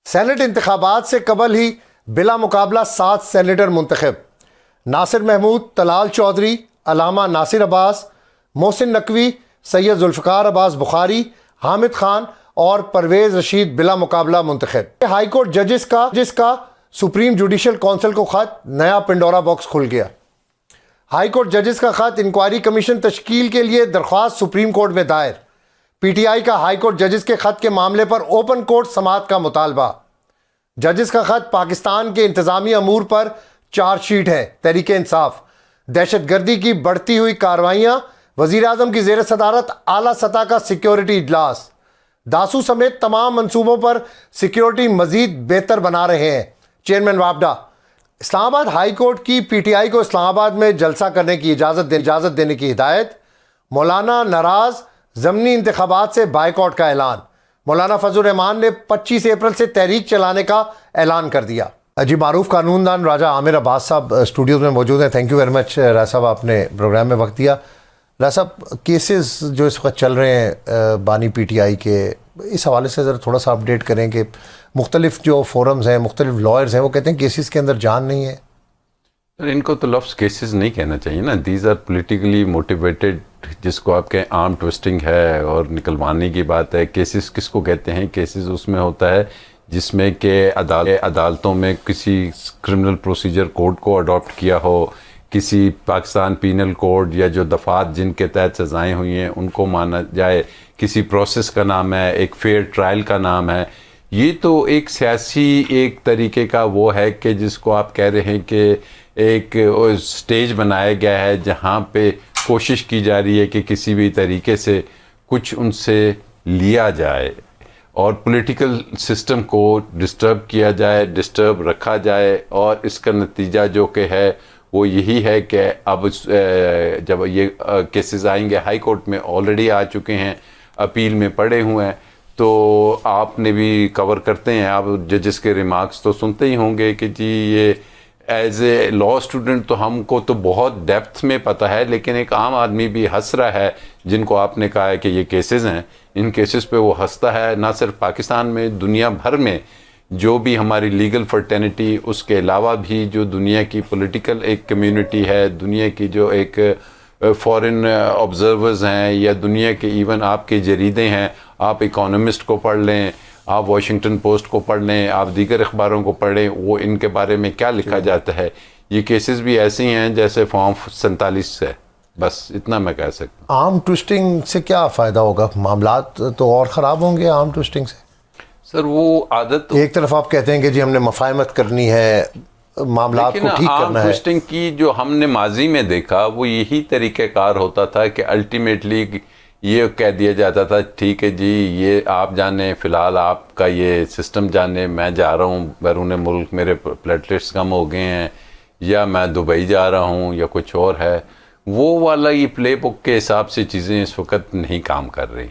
Senate इंतखाबात से कबल ही बिला मुकाबला 7 सेनेटर मुंतखब। नासिर महमूद, तलाल चौधरी, अलामा नासिर अब्बास, मोहसिन नकवी, सैयद जुल्फ़िकार अब्बास बुखारी, हामिद खान और परवेज़ रशीद बिला मुकाबला मुंतखब। हाई कोर्ट जजेस का सुप्रीम जुडिशल काउंसिल को खत, नया पिंडोरा बॉक्स खुल गया। हाई कोर्ट जजेस का खत, इंक्वायरी कमीशन तश्कील के लिए दरख्वास्त सुप्रीम कोर्ट में दायर। पीटीआई का हाई कोर्ट जजेस के खत के मामले पर ओपन कोर्ट समाअत का मुतालबा। जजेस का खत, पाकिस्तान के इंतजामी अमूर पर चार्जशीट है। तहरीक इंसाफ, दहशत गर्दी की बढ़ती हुई कार्रवाइयाँ, वज़ीर आज़म की ज़ेर सदारत आला सतह का सिक्योरिटी इजलास। दासू समेत तमाम मंसूबों पर सिक्योरिटी मजीद बेहतर बना रहे हैं। चेयरमैन वापडा। इस्लामाबाद हाई कोर्ट की पीटीआई को इस्लामाबाद में जलसा करने की इजाज़त देने की हिदायत। मौलाना नाराज, ज़मनी इंतखाबात से बाइकआउट का ऐलान। मौलाना फजल रहमान ने 25 अप्रैल से तहरीक चलाने का ऐलान कर दिया। जी, मारूफ कानूनदान राजा आमिर अब्बास साहब स्टूडियोज़ में मौजूद हैं। थैंक यू वेरी मच राजा साहब, आपने प्रोग्राम में वक्त दिया। राजा साहब, केसेस जो इस वक्त चल रहे हैं बानी पीटीआई के, इस हवाले से ज़रा थोड़ा सा अपडेट करें कि मुख्तलिफ जो फोरम्स हैं, मुख्तलिफ लॉयर्स हैं, वो कहते हैं केसेस के अंदर जान नहीं है। इनको तो लफ्ज़ केसेस नहीं कहना चाहिए ना। दीज आर पोलिटिकली मोटिवेटेड, जिसको आप कहें आर्म ट्विस्टिंग है और निकलवाने की बात है। केसेस किसको कहते हैं? केसेस उसमें होता है जिसमें कि अदालतों में किसी क्रिमिनल प्रोसीजर कोड को अडॉप्ट किया हो, किसी पाकिस्तान पीनल कोड या जो दफ़ात जिनके तहत सज़ाएँ हुई हैं उनको माना जाए, किसी प्रोसेस का नाम है, एक फेयर ट्रायल का नाम है। ये तो एक सियासी एक तरीके का वो है कि जिसको आप कह रहे हैं कि एक स्टेज बनाया गया है जहाँ पे कोशिश की जा रही है कि किसी भी तरीके से कुछ उनसे लिया जाए और पॉलिटिकल सिस्टम को डिस्टर्ब किया जाए, डिस्टर्ब रखा जाए। और इसका नतीजा जो कि है वो यही है कि अब जब ये केसेस आएंगे, हाई कोर्ट में ऑलरेडी आ चुके हैं, अपील में पड़े हुए हैं, तो आपने भी कवर करते हैं, आप जजेस के रिमार्क्स तो सुनते ही होंगे कि जी ये एज ए लॉ स्टूडेंट तो हमको तो बहुत डेप्थ में पता है, लेकिन एक आम आदमी भी हंस रहा है जिनको आपने कहा है कि ये केसेस हैं, इन केसेस पे वो हंसता है। ना सिर्फ पाकिस्तान में, दुनिया भर में जो भी हमारी लीगल फर्टेनिटी, उसके अलावा भी जो दुनिया की पॉलिटिकल एक कम्युनिटी है, दुनिया की जो एक फॉरेन ऑब्जर्वर्स हैं या दुनिया के इवन आपके जरीदे हैं, आप इकोनॉमिस्ट को पढ़ लें, आप वॉशिंगटन पोस्ट को पढ़ लें, आप दीगर अखबारों को पढ़ें, वो इनके बारे में क्या लिखा जाता है। ये केसेस भी ऐसे हैं जैसे फॉर्म 47 है, बस इतना मैं कह सकता हूँ। आर्म ट्विस्टिंग से क्या फ़ायदा होगा? मामलात तो और ख़राब होंगे आर्म ट्विस्टिंग से। सर वो आदत, एक तरफ आप कहते हैं कि जी हमने मफाहमत करनी है, मामलात को ठीक करना है। ट्विस्टिंग की जो हमने माजी में देखा वो यही तरीक़ेकार होता था कि अल्टीमेटली ये कह दिया जाता था ठीक है जी, ये आप जाने, फ़िलहाल आपका ये सिस्टम जाने, मैं जा रहा हूँ बैरून मुल्क, मेरे प्लेटलेट्स कम हो गए हैं, या मैं दुबई जा रहा हूँ, या कुछ और है। वो वाला ये प्ले बुक के हिसाब से चीज़ें इस वक्त नहीं काम कर रही।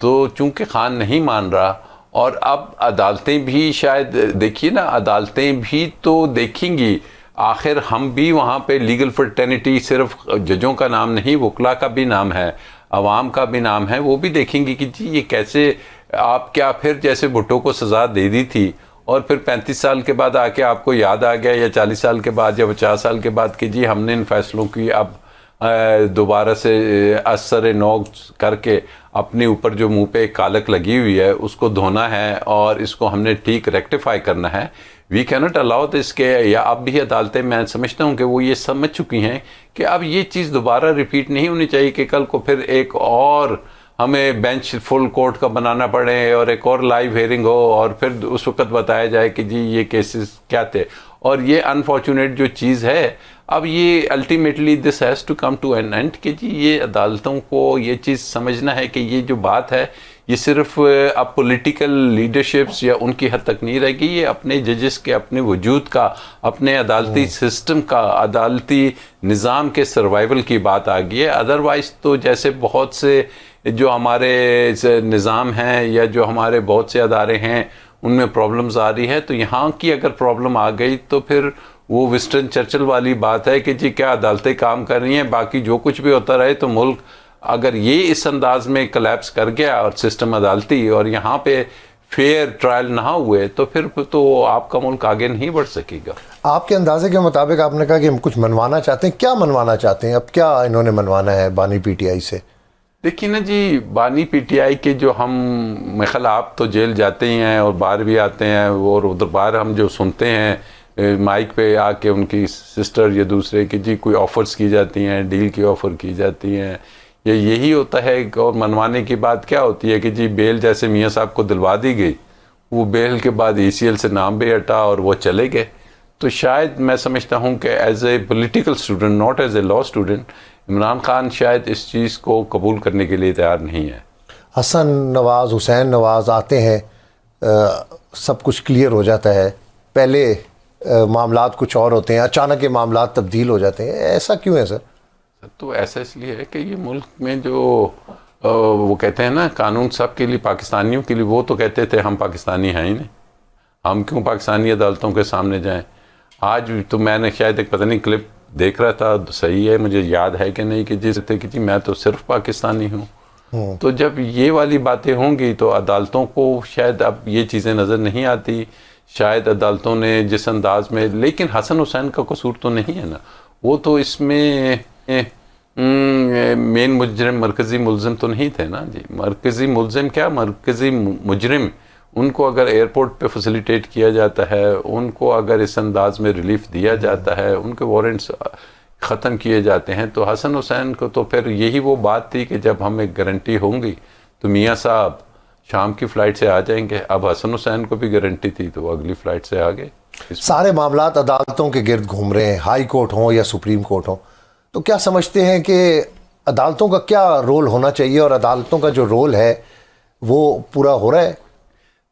तो चूँकि खान नहीं मान रहा, और अब अदालतें भी शायद देखिए ना, अदालतें भी तो देखेंगी, आखिर हम भी वहाँ पे लीगल फर्टेनिटी सिर्फ जजों का नाम नहीं, वकला का भी नाम है, अवाम का भी नाम है, वो भी देखेंगी कि जी ये कैसे, आप क्या फिर जैसे भुट्टो को सज़ा दे दी थी और फिर 35 साल के बाद आके आपको याद आ गया, या 40 साल के बाद या 50 साल के बाद कि जी हमने इन फैसलों की अब दोबारा से असर नोक करके अपने ऊपर जो मुंह पे एक कालक लगी हुई है उसको धोना है और इसको हमने ठीक रेक्टिफाई करना है। वी कैनॉट अलाउ दिस के, या अब भी अदालतें, मैं समझता हूँ कि वो ये समझ चुकी हैं कि अब ये चीज़ दोबारा रिपीट नहीं होनी चाहिए कि कल को फिर एक और हमें बेंच फुल कोर्ट का बनाना पड़े और एक और लाइव हेयरिंग हो और फिर उस वक्त बताया जाए कि जी ये केसेस क्या थे। और ये अनफॉर्चुनेट जो चीज़ है, अब ये ultimately this has to come to an end कि जी ये अदालतों को ये चीज़ समझना है कि ये जो बात है ये सिर्फ अब पॉलिटिकल लीडरशिप्स या उनकी हद तक नहीं रहेगी, ये अपने जजेस के अपने वजूद का, अपने अदालती सिस्टम का, अदालती निज़ाम के सर्वाइवल की बात आ गई है। अदरवाइज़ तो जैसे बहुत से जो हमारे निज़ाम हैं या जो हमारे बहुत से अदारे हैं उनमें प्रॉब्लम्स आ रही है, तो यहाँ की अगर प्रॉब्लम आ गई तो फिर वो विंस्टन चर्चिल वाली बात है कि जी क्या अदालतें काम कर रही हैं, बाकी जो कुछ भी होता रहे तो मुल्क अगर ये इस अंदाज में कलेप्स कर गया और सिस्टम अदालती और यहाँ पे फेयर ट्रायल ना हुए तो फिर तो आपका मुल्क आगे नहीं बढ़ सकेगा। आपके अंदाजे के मुताबिक आपने कहा कि हम कुछ मनवाना चाहते हैं, क्या मनवाना चाहते हैं? अब क्या इन्होंने मनवाना है बानी पीटीआई से? देखिए ना जी, बानी पीटीआई के जो हम मेरे ख्याल आप तो जेल जाते ही हैं और बाहर भी आते हैं, और उधर बाहर हम जो सुनते हैं माइक पे आके उनकी सिस्टर या दूसरे की जी कोई ऑफ़र्स की जाती हैं, डील की ऑफ़र की जाती हैं, ये यही होता है। और मनवाने की बात क्या होती है कि जी बेल जैसे मियाँ साहब को दिलवा दी गई, वो बेल के बाद ECL से नाम भी हटा और वो चले गए। तो शायद मैं समझता हूँ कि as a political student, not as a law student, Imran Khan शायद इस चीज़ को कबूल करने के लिए तैयार नहीं है। हसन नवाज़, हुसैन नवाज़ आते हैं, सब कुछ क्लियर हो जाता है, पहले मामलात कुछ और होते हैं, अचानक ये मामलात तब्दील हो जाते हैं, ऐसा क्यों है सर? तो ऐसा इसलिए है कि ये मुल्क में जो वो कहते हैं ना कानून सब के लिए, पाकिस्तानियों के लिए, वो तो कहते थे हम पाकिस्तानी हैं ही नहीं, हम क्यों पाकिस्तानी अदालतों के सामने जाएं। आज तो मैंने शायद एक पता नहीं क्लिप देख रहा था, सही है मुझे याद है कि नहीं, कि जिस थे कि जी मैं तो सिर्फ पाकिस्तानी हूँ। तो जब ये वाली बातें होंगी तो अदालतों को शायद अब ये चीज़ें नज़र नहीं आती, शायद अदालतों ने जिस अंदाज में, लेकिन हसन हुसैन का कसूर तो नहीं है ना, वो तो इसमें मेन मुजरिम, मरकज़ी मुलजिम तो नहीं थे ना जी। मरकज़ी मुलजिम क्या, मरकज़ी मुजरिम, उनको अगर एयरपोर्ट पे फैसिलिटेट किया जाता है, उनको अगर इस अंदाज में रिलीफ दिया जाता है, उनके वारंट्स ख़त्म किए जाते हैं, तो हसन हुसैन को तो फिर यही वो बात थी कि जब हमें गारंटी होंगी तो मियाँ साहब शाम की फ़्लाइट से आ जाएंगे। अब हसन हुसैन को भी गारंटी थी तो वो अगली फ़्लाइट से आ गए। सारे मामलात अदालतों के गिर्द घूम रहे हैं, हाई कोर्ट हो या सुप्रीम कोर्ट हो, तो क्या समझते हैं कि अदालतों का क्या रोल होना चाहिए और अदालतों का जो रोल है वो पूरा हो रहा है?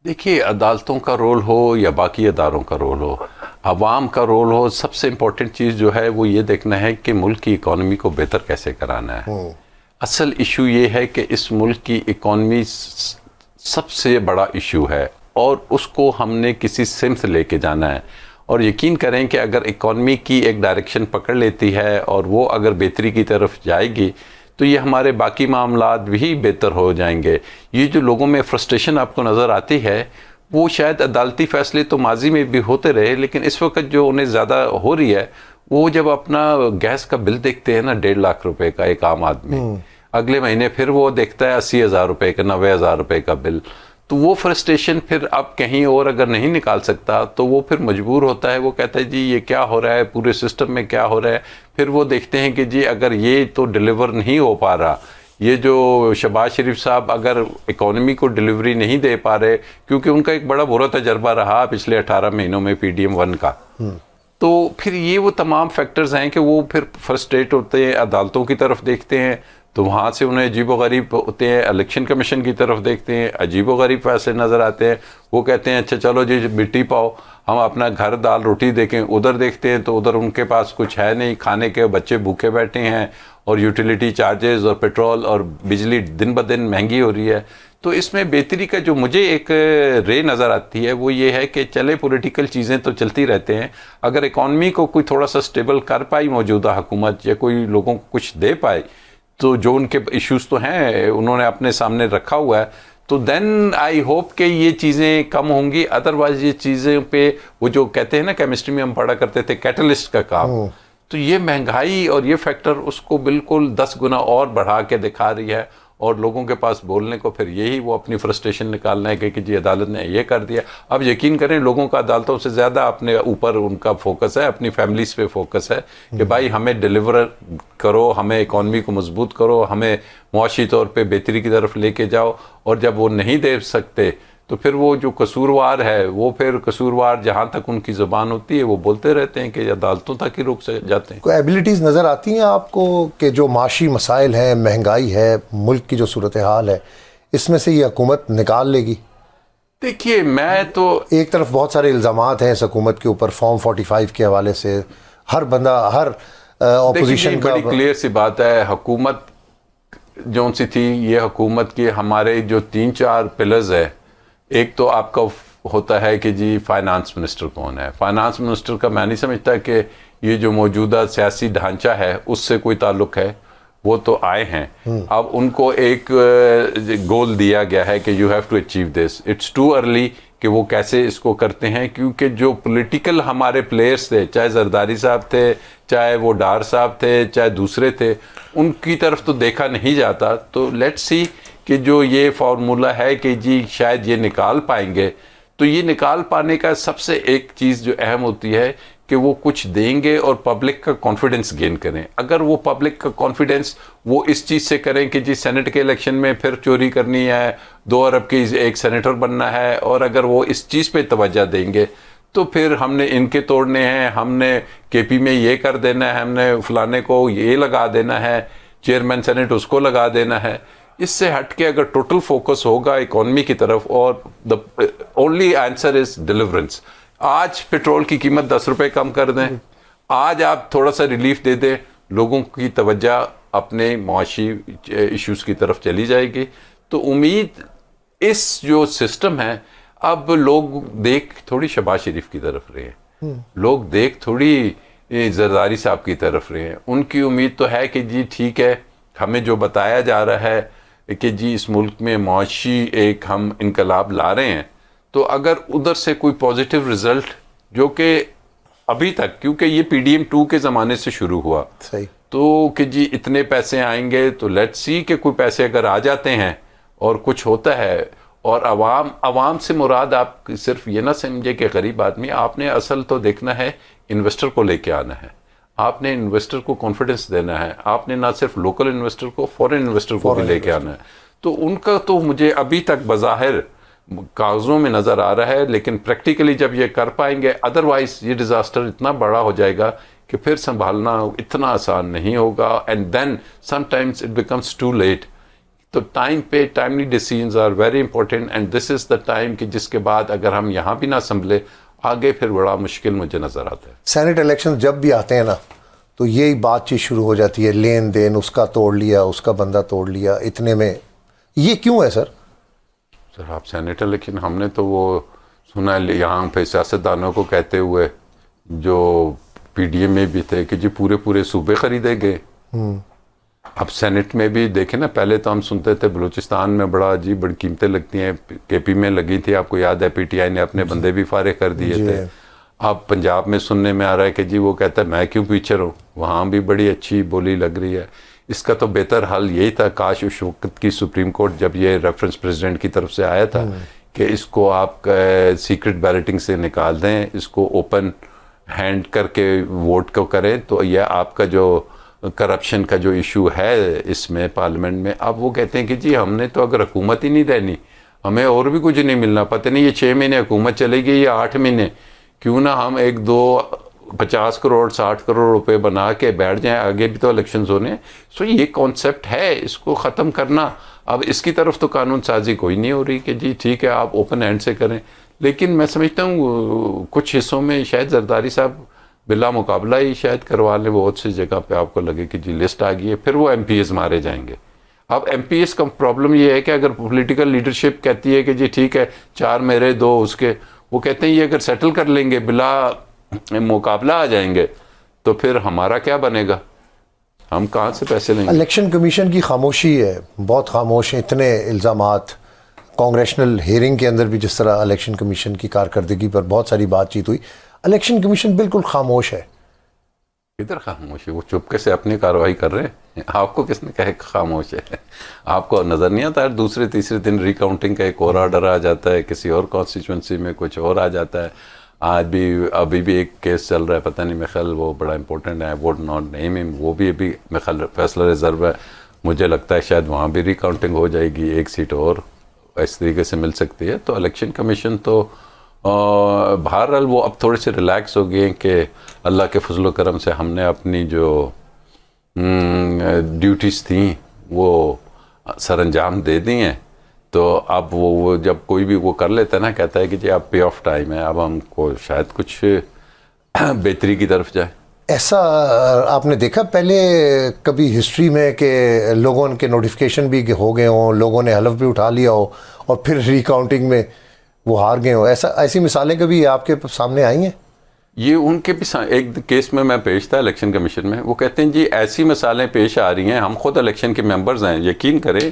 देखिए, अदालतों का रोल हो या बाकी अदारों का रोल हो, अवाम का रोल हो, सबसे इम्पोर्टेंट चीज़ जो है वो ये देखना है कि मुल्क की इकॉनमी को बेहतर कैसे कराना है। असल इशू ये है कि इस मुल्क की इकॉनमी सबसे बड़ा इशू है और उसको हमने किसी सिमत लेके जाना है। और यकीन करें कि अगर इकॉनमी की एक डायरेक्शन पकड़ लेती है और वो अगर बेहतरी की तरफ जाएगी तो ये हमारे बाकी मामलात भी बेहतर हो जाएंगे। ये जो लोगों में फ्रस्ट्रेशन आपको नज़र आती है वो शायद अदालती फ़ैसले तो माजी में भी होते रहे, लेकिन इस वक्त जो उन्हें ज़्यादा हो रही है वो जब अपना गैस का बिल देखते हैं ना 1.5 लाख रुपए का एक आम आदमी, अगले महीने फिर वो देखता है 80,000 रुपये का, 90,000 रुपये का बिल, तो वो फ्रस्ट्रेशन फिर अब कहीं और अगर नहीं निकाल सकता तो वो फिर मजबूर होता है, वो कहता है जी ये क्या हो रहा है, पूरे सिस्टम में क्या हो रहा है। फिर वो देखते हैं कि जी अगर ये तो डिलीवर नहीं हो पा रहा, ये जो शहबाज शरीफ साहब अगर इकॉनमी को डिलीवरी नहीं दे पा रहे, क्योंकि उनका एक बड़ा बुरा तजर्बा रहा पिछले 18 महीनों में PDM-1 का, तो फिर ये वो तमाम फैक्टर्स हैं कि वो फिर फ्रस्ट्रेट होते हैं, अदालतों की तरफ देखते हैं तो वहाँ से उन्हें अजीबोगरीब होते हैं, इलेक्शन कमीशन की तरफ देखते हैं, अजीबोगरीब फैसले नज़र आते हैं। वो कहते हैं अच्छा चलो जी मिट्टी पाओ, हम अपना घर दाल रोटी देखें, उधर देखते हैं तो उधर उनके पास कुछ है नहीं, खाने के बच्चे भूखे बैठे हैं और यूटिलिटी चार्जेस और पेट्रोल और बिजली दिन ब दिन महंगी हो रही है। तो इसमें बेहतरी का जो मुझे एक रे नज़र आती है वो ये है कि चले पॉलिटिकल चीज़ें तो चलती रहते हैं, अगर इकॉनमी को कोई थोड़ा सा स्टेबल कर पाई मौजूदा हुकूमत या कोई लोगों को कुछ दे पाए, तो जो उनके इश्यूज तो हैं उन्होंने अपने सामने रखा हुआ है, तो देन आई होप कि ये चीज़ें कम होंगी। अदरवाइज ये चीज़ें पे वो जो कहते हैं ना केमिस्ट्री में हम पढ़ा करते थे कैटलिस्ट का काम, तो ये महंगाई और ये फैक्टर उसको बिल्कुल 10 गुना और बढ़ा के दिखा रही है। और लोगों के पास बोलने को फिर यही वो अपनी फ्रस्ट्रेशन निकालना है कि जी अदालत ने ये कर दिया। अब यकीन करें लोगों का अदालतों से ज़्यादा अपने ऊपर उनका फोकस है, अपनी फैमिलीज़ पे फोकस है कि भाई हमें डिलीवर करो, हमें इकॉनमी को मजबूत करो, हमें मुआशी तौर पे बेहतरी की तरफ लेके जाओ। और जब वो नहीं दे सकते तो फिर वो जो कसूरवार है वो फिर कसूरवार जहाँ तक उनकी ज़ुबान होती है वो बोलते रहते हैं कि अदालतों तक ही रुक जाते हैं। कोई एबिलिटीज़ नज़र आती हैं आपको कि जो माशी मसाइल हैं, महंगाई है, मुल्क की जो सूरत हाल है, इसमें से ये हुकूमत निकाल लेगी? देखिए मैं तो एक तरफ बहुत सारे इल्ज़ामात हैं इस हुकूमत के ऊपर फॉर्म 45 के हवाले से, हर बंदा हर ऑपोजिशन का, बड़ी क्लियर सी बात है, हुकूमत जो सी थी ये हुकूमत के हमारे जो 3-4 पिलर्स है, एक तो आपका होता है कि जी फाइनेंस मिनिस्टर कौन है। फाइनेंस मिनिस्टर का मैं नहीं समझता कि ये जो मौजूदा सियासी ढांचा है उससे कोई ताल्लुक़ है। वो तो आए हैं। अब उनको एक गोल दिया गया है कि you have to achieve this. It's too early कि वो कैसे इसको करते हैं, क्योंकि जो पॉलिटिकल हमारे प्लेयर्स थे, चाहे जरदारी साहब थे, चाहे वो डार साहब थे, चाहे दूसरे थे, उनकी तरफ तो देखा नहीं जाता। तो लेट्स सी कि जो ये फार्मूला है कि जी शायद ये निकाल पाएंगे, तो ये निकाल पाने का सबसे एक चीज़ जो अहम होती है कि वो कुछ देंगे और पब्लिक का कॉन्फिडेंस गेन करें। अगर वो पब्लिक का कॉन्फिडेंस वो इस चीज़ से करें कि जी सेनेट के इलेक्शन में फिर चोरी करनी है, 2 अरब की एक सेनेटर बनना है, और अगर वो इस चीज़ पे तवज्जो देंगे तो फिर हमने इनके तोड़ने हैं, हमने केपी में ये कर देना है, हमने फलाने को ये लगा देना है, चेयरमैन सेनेट उसको लगा देना है। इससे हट के अगर टोटल फोकस होगा इकोनॉमी की तरफ, और the only answer is deliverance. आज पेट्रोल की कीमत 10 रुपए कम कर दें, आज आप थोड़ा सा रिलीफ दे दें, लोगों की तवज्जो अपने मुआशी इश्यूज की तरफ चली जाएगी। तो उम्मीद इस जो सिस्टम है, अब लोग देख थोड़ी शहबाज शरीफ की तरफ रहे हैं, लोग देख थोड़ी जरदारी साहब की तरफ रहे हैं। उनकी उम्मीद तो है कि जी ठीक है, हमें जो बताया जा रहा है कि जी इस मुल्क में मुआशी एक हम इनकलाब ला रहे हैं, तो अगर उधर से कोई पॉजिटिव रिजल्ट, जो कि अभी तक, क्योंकि ये PDM 2 के ज़माने से शुरू हुआ, सही, तो कि जी इतने पैसे आएंगे, तो लेट्स सी कि कोई पैसे अगर आ जाते हैं और कुछ होता है, और अवाम से मुराद आप सिर्फ ये ना समझे कि गरीब आदमी, आपने असल तो देखना है, इन्वेस्टर को लेके आना है, आपने इन्वेस्टर को कॉन्फिडेंस देना है, आपने ना सिर्फ लोकल इन्वेस्टर को, फॉरेन इन्वेस्टर को भी लेके आना है। तो उनका तो मुझे अभी तक बज़ाहिर कागज़ों में नज़र आ रहा है, लेकिन प्रैक्टिकली जब ये कर पाएंगे, अदरवाइज ये डिज़ास्टर इतना बड़ा हो जाएगा कि फिर संभालना इतना आसान नहीं होगा, and then sometimes it becomes too late. तो टाइम पे timely decisions are very important, and this is the time कि जिसके बाद अगर हम यहाँ भी ना संभले, आगे फिर बड़ा मुश्किल मुझे नज़र आता है। सेनेट इलेक्शन जब भी आते हैं ना, तो यही बातचीत शुरू हो जाती है, लेन देन, उसका तोड़ लिया, उसका बंदा तोड़ लिया, इतने में। ये क्यों है सर? सर आप सेनेटर, लेकिन हमने तो वो सुना है यहाँ पे सियासतदानों को कहते हुए, जो PDM में भी थे, कि जी पूरे पूरे सूबे खरीदे गए। अब सेनेट में भी देखें ना, पहले तो हम सुनते थे बलूचिस्तान में बड़ा जी बड़ी कीमतें लगती हैं, KP में लगी थी, आपको याद है, PTI ने अपने बंदे भी फारिग कर दिए थे। अब पंजाब में सुनने में आ रहा है कि जी वो कहता है मैं क्यों पीछे रहूँ, वहाँ भी बड़ी अच्छी बोली लग रही है। इसका तो बेहतर हल यही था, काश उस वक्त की सुप्रीम कोर्ट जब ये रेफरेंस प्रेसिडेंट की तरफ से आया था कि इसको आप सीक्रेट बैलेटिंग से निकाल दें, इसको ओपन हैंड करके वोट को करें, तो यह आपका जो करप्शन का जो इशू है इसमें पार्लियामेंट में। अब वो कहते हैं कि जी हमने तो अगर हुकूमत ही नहीं देनी, हमें और भी कुछ नहीं मिलना, पता नहीं ये 6 महीने हुकूमत चलेगी या 8 महीने, क्यों ना हम 50 करोड़ 60 करोड़ रुपए बना के बैठ जाएं, आगे भी तो इलेक्शंस होने हैं। सो ये कॉन्सेप्ट है, इसको ख़त्म करना। अब इसकी तरफ तो कानून साजी कोई नहीं हो रही कि जी ठीक है आप ओपन हैंड से करें, लेकिन मैं समझता हूँ कुछ हिस्सों में शायद जरदारी साहब बिला मुकाबला ही शायद करवा लें, बहुत सी जगह पे आपको लगे कि जी लिस्ट आ गई है, फिर वो MPs मारे जाएंगे। अब MPs का प्रॉब्लम ये है कि अगर पॉलिटिकल लीडरशिप कहती है कि जी ठीक है 4 मेरे 2 उसके, वो कहते हैं ये अगर सेटल कर लेंगे, बिला मुकाबला आ जाएंगे, तो फिर हमारा क्या बनेगा, हम कहाँ से पैसे लेंगे? इलेक्शन कमीशन की खामोशी है, बहुत खामोश है। इतने इल्ज़ामात, कांग्रेशनल हियरिंग के अंदर भी जिस तरह इलेक्शन कमीशन की कारकर्दगी पर बहुत सारी बातचीत हुई, इलेक्शन कमीशन बिल्कुल खामोश है। किधर खामोश है, वो चुपके से अपनी कार्रवाई कर रहे हैं। आपको किसने कहे खामोश है? आपको नज़र नहीं आता है दूसरे तीसरे दिन रिकाउंटिंग का एक और ऑर्डर आ जाता है, किसी और कॉन्स्टिट्यूंसी में कुछ और आ जाता है। आज भी अभी भी एक केस चल रहा है, पता नहीं, मेरे ख्याल वो बड़ा इंपॉर्टेंट है, वोट नॉट नेम हिम, वो भी अभी मेरे ख्याल फैसला रिजर्व है। मुझे लगता है शायद वहाँ भी रिकाउंटिंग हो जाएगी, एक सीट और इस तरीके से मिल सकती है। तो इलेक्शन कमीशन तो बहरहाल वो अब थोड़े से रिलैक्स हो गए कि अल्लाह के फजल करम से हमने अपनी जो ड्यूटीज़ थी वो सरअंजाम दे दी हैं। तो अब वो जब कोई भी वो कर लेता है ना, कहता है कि जी अब पे ऑफ टाइम है, अब हमको शायद कुछ बेहतरी की तरफ जाए। ऐसा आपने देखा पहले कभी हिस्ट्री में कि लोगों के नोटिफिकेशन भी हो गए हों, लोगों ने हलफ भी उठा लिया हो और फिर रिकाउंटिंग में वो हार गए हो? ऐसी मिसालें कभी आपके सामने आई हैं? ये उनके भी एक केस में मैं पेश था इलेक्शन कमीशन में, वो कहते हैं जी ऐसी मिसालें पेश आ रही हैं, हम खुद इलेक्शन के मेंबर्स हैं, यकीन करें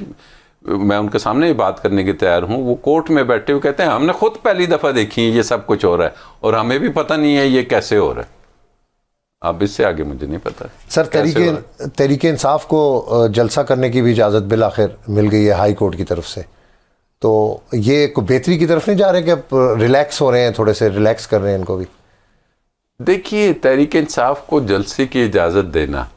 मैं उनके सामने ही बात करने के तैयार हूँ, वो कोर्ट में बैठे हुए कहते हैं हमने खुद पहली दफ़ा देखी है ये सब कुछ हो रहा है और हमें भी पता नहीं है ये कैसे हो रहा है। अब इससे आगे मुझे नहीं पता। सर तहरीक इंसाफ को जलसा करने की भी इजाज़त बिल आखिर मिल गई है हाई कोर्ट की तरफ से, तो ये को बेहतरी की तरफ नहीं जा रहे कि अब रिलैक्स हो रहे हैं, थोड़े से रिलैक्स कर रहे हैं इनको भी? देखिए तहरीक इंसाफ को जलसे की इजाज़त देना,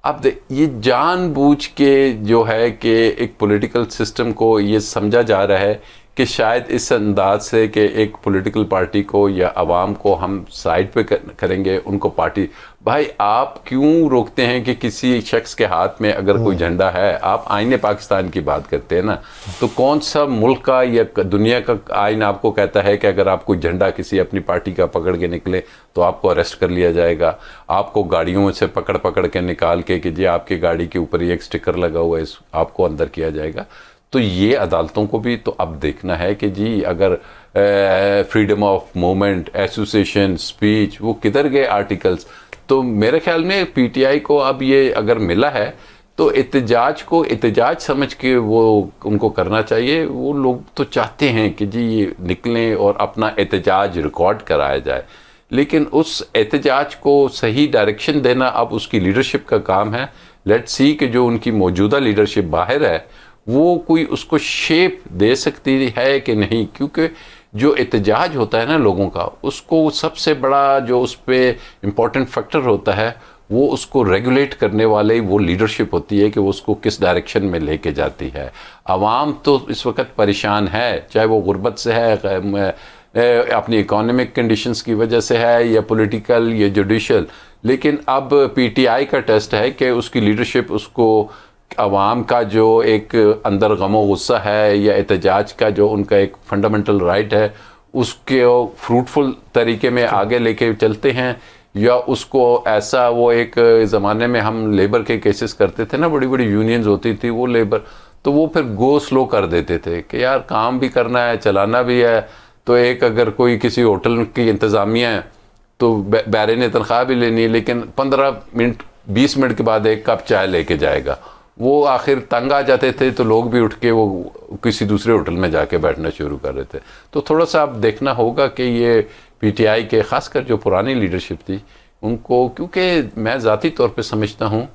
अब ये जानबूझ के जो है कि एक पॉलिटिकल सिस्टम को ये समझा जा रहा है कि शायद इस अंदाज से कि एक पॉलिटिकल पार्टी को या आवाम को हम साइड पे करेंगे, उनको पार्टी, भाई आप क्यों रोकते हैं कि किसी शख्स के हाथ में अगर कोई झंडा है, आप आईने पाकिस्तान की बात करते हैं ना, तो कौन सा मुल्क का या दुनिया का आईन आपको कहता है कि अगर आप कोई झंडा किसी अपनी पार्टी का पकड़ के निकले तो आपको अरेस्ट कर लिया जाएगा, आपको गाड़ियों से पकड़ के निकाल के कि जी आपकी गाड़ी के ऊपर ये एक स्टिकर लगा हुआ है, आपको अंदर किया जाएगा। तो ये अदालतों को भी तो अब देखना है कि जी अगर freedom of movement, association, speech, वो किधर गए आर्टिकल्स। तो मेरे ख्याल में पीटीआई को अब ये अगर मिला है तो एहतजाज को एहतजाज समझ के वो उनको करना चाहिए। वो लोग तो चाहते हैं कि जी ये निकलें और अपना एहतजाज रिकॉर्ड कराया जाए, लेकिन उस एहतजाज को सही डायरेक्शन देना अब उसकी लीडरशिप का काम है। लेट्स सी कि जो उनकी मौजूदा लीडरशिप बाहर है वो कोई उसको शेप दे सकती है कि नहीं, क्योंकि जो एहतजाज होता है ना लोगों का, उसको सबसे बड़ा जो उस पर इम्पोर्टेंट फैक्टर होता है वो उसको रेगुलेट करने वाले वो लीडरशिप होती है कि वो उसको किस डायरेक्शन में लेके जाती है। आवाम तो इस वक्त परेशान है, चाहे वो गुर्बत से है, अपनी इकोनॉमिक कंडीशंस की वजह से है, या पॉलिटिकल या जुडिशल, लेकिन अब पीटीआई का टेस्ट है कि उसकी लीडरशिप उसको अवाम का जो एक अंदर गमो गुस्सा है या एहतजाज का जो उनका एक फंडामेंटल राइट है उसके फ्रूटफुल तरीके में आगे लेके चलते हैं, या उसको ऐसा वो एक ज़माने में हम लेबर के केसेस करते थे ना, बड़ी बड़ी यूनियंस होती थी, वो लेबर तो वो फिर गो स्लो कर देते थे कि यार काम भी करना है, चलाना भी है। तो एक अगर कोई किसी होटल की इंतज़ामिया है तो बैरे ने तनख्वाह भी लेनी है, लेकिन 15 मिनट 20 मिनट के बाद एक कप चाय लेके जाएगा। वो आखिर तंग आ जाते थे तो लोग भी उठ के वो किसी दूसरे होटल में जाके बैठना शुरू कर रहे थे। तो थोड़ा सा अब देखना होगा कि ये पीटीआई के ख़ासकर जो पुरानी लीडरशिप थी उनको, क्योंकि मैं ज़ाती तौर पे समझता हूँ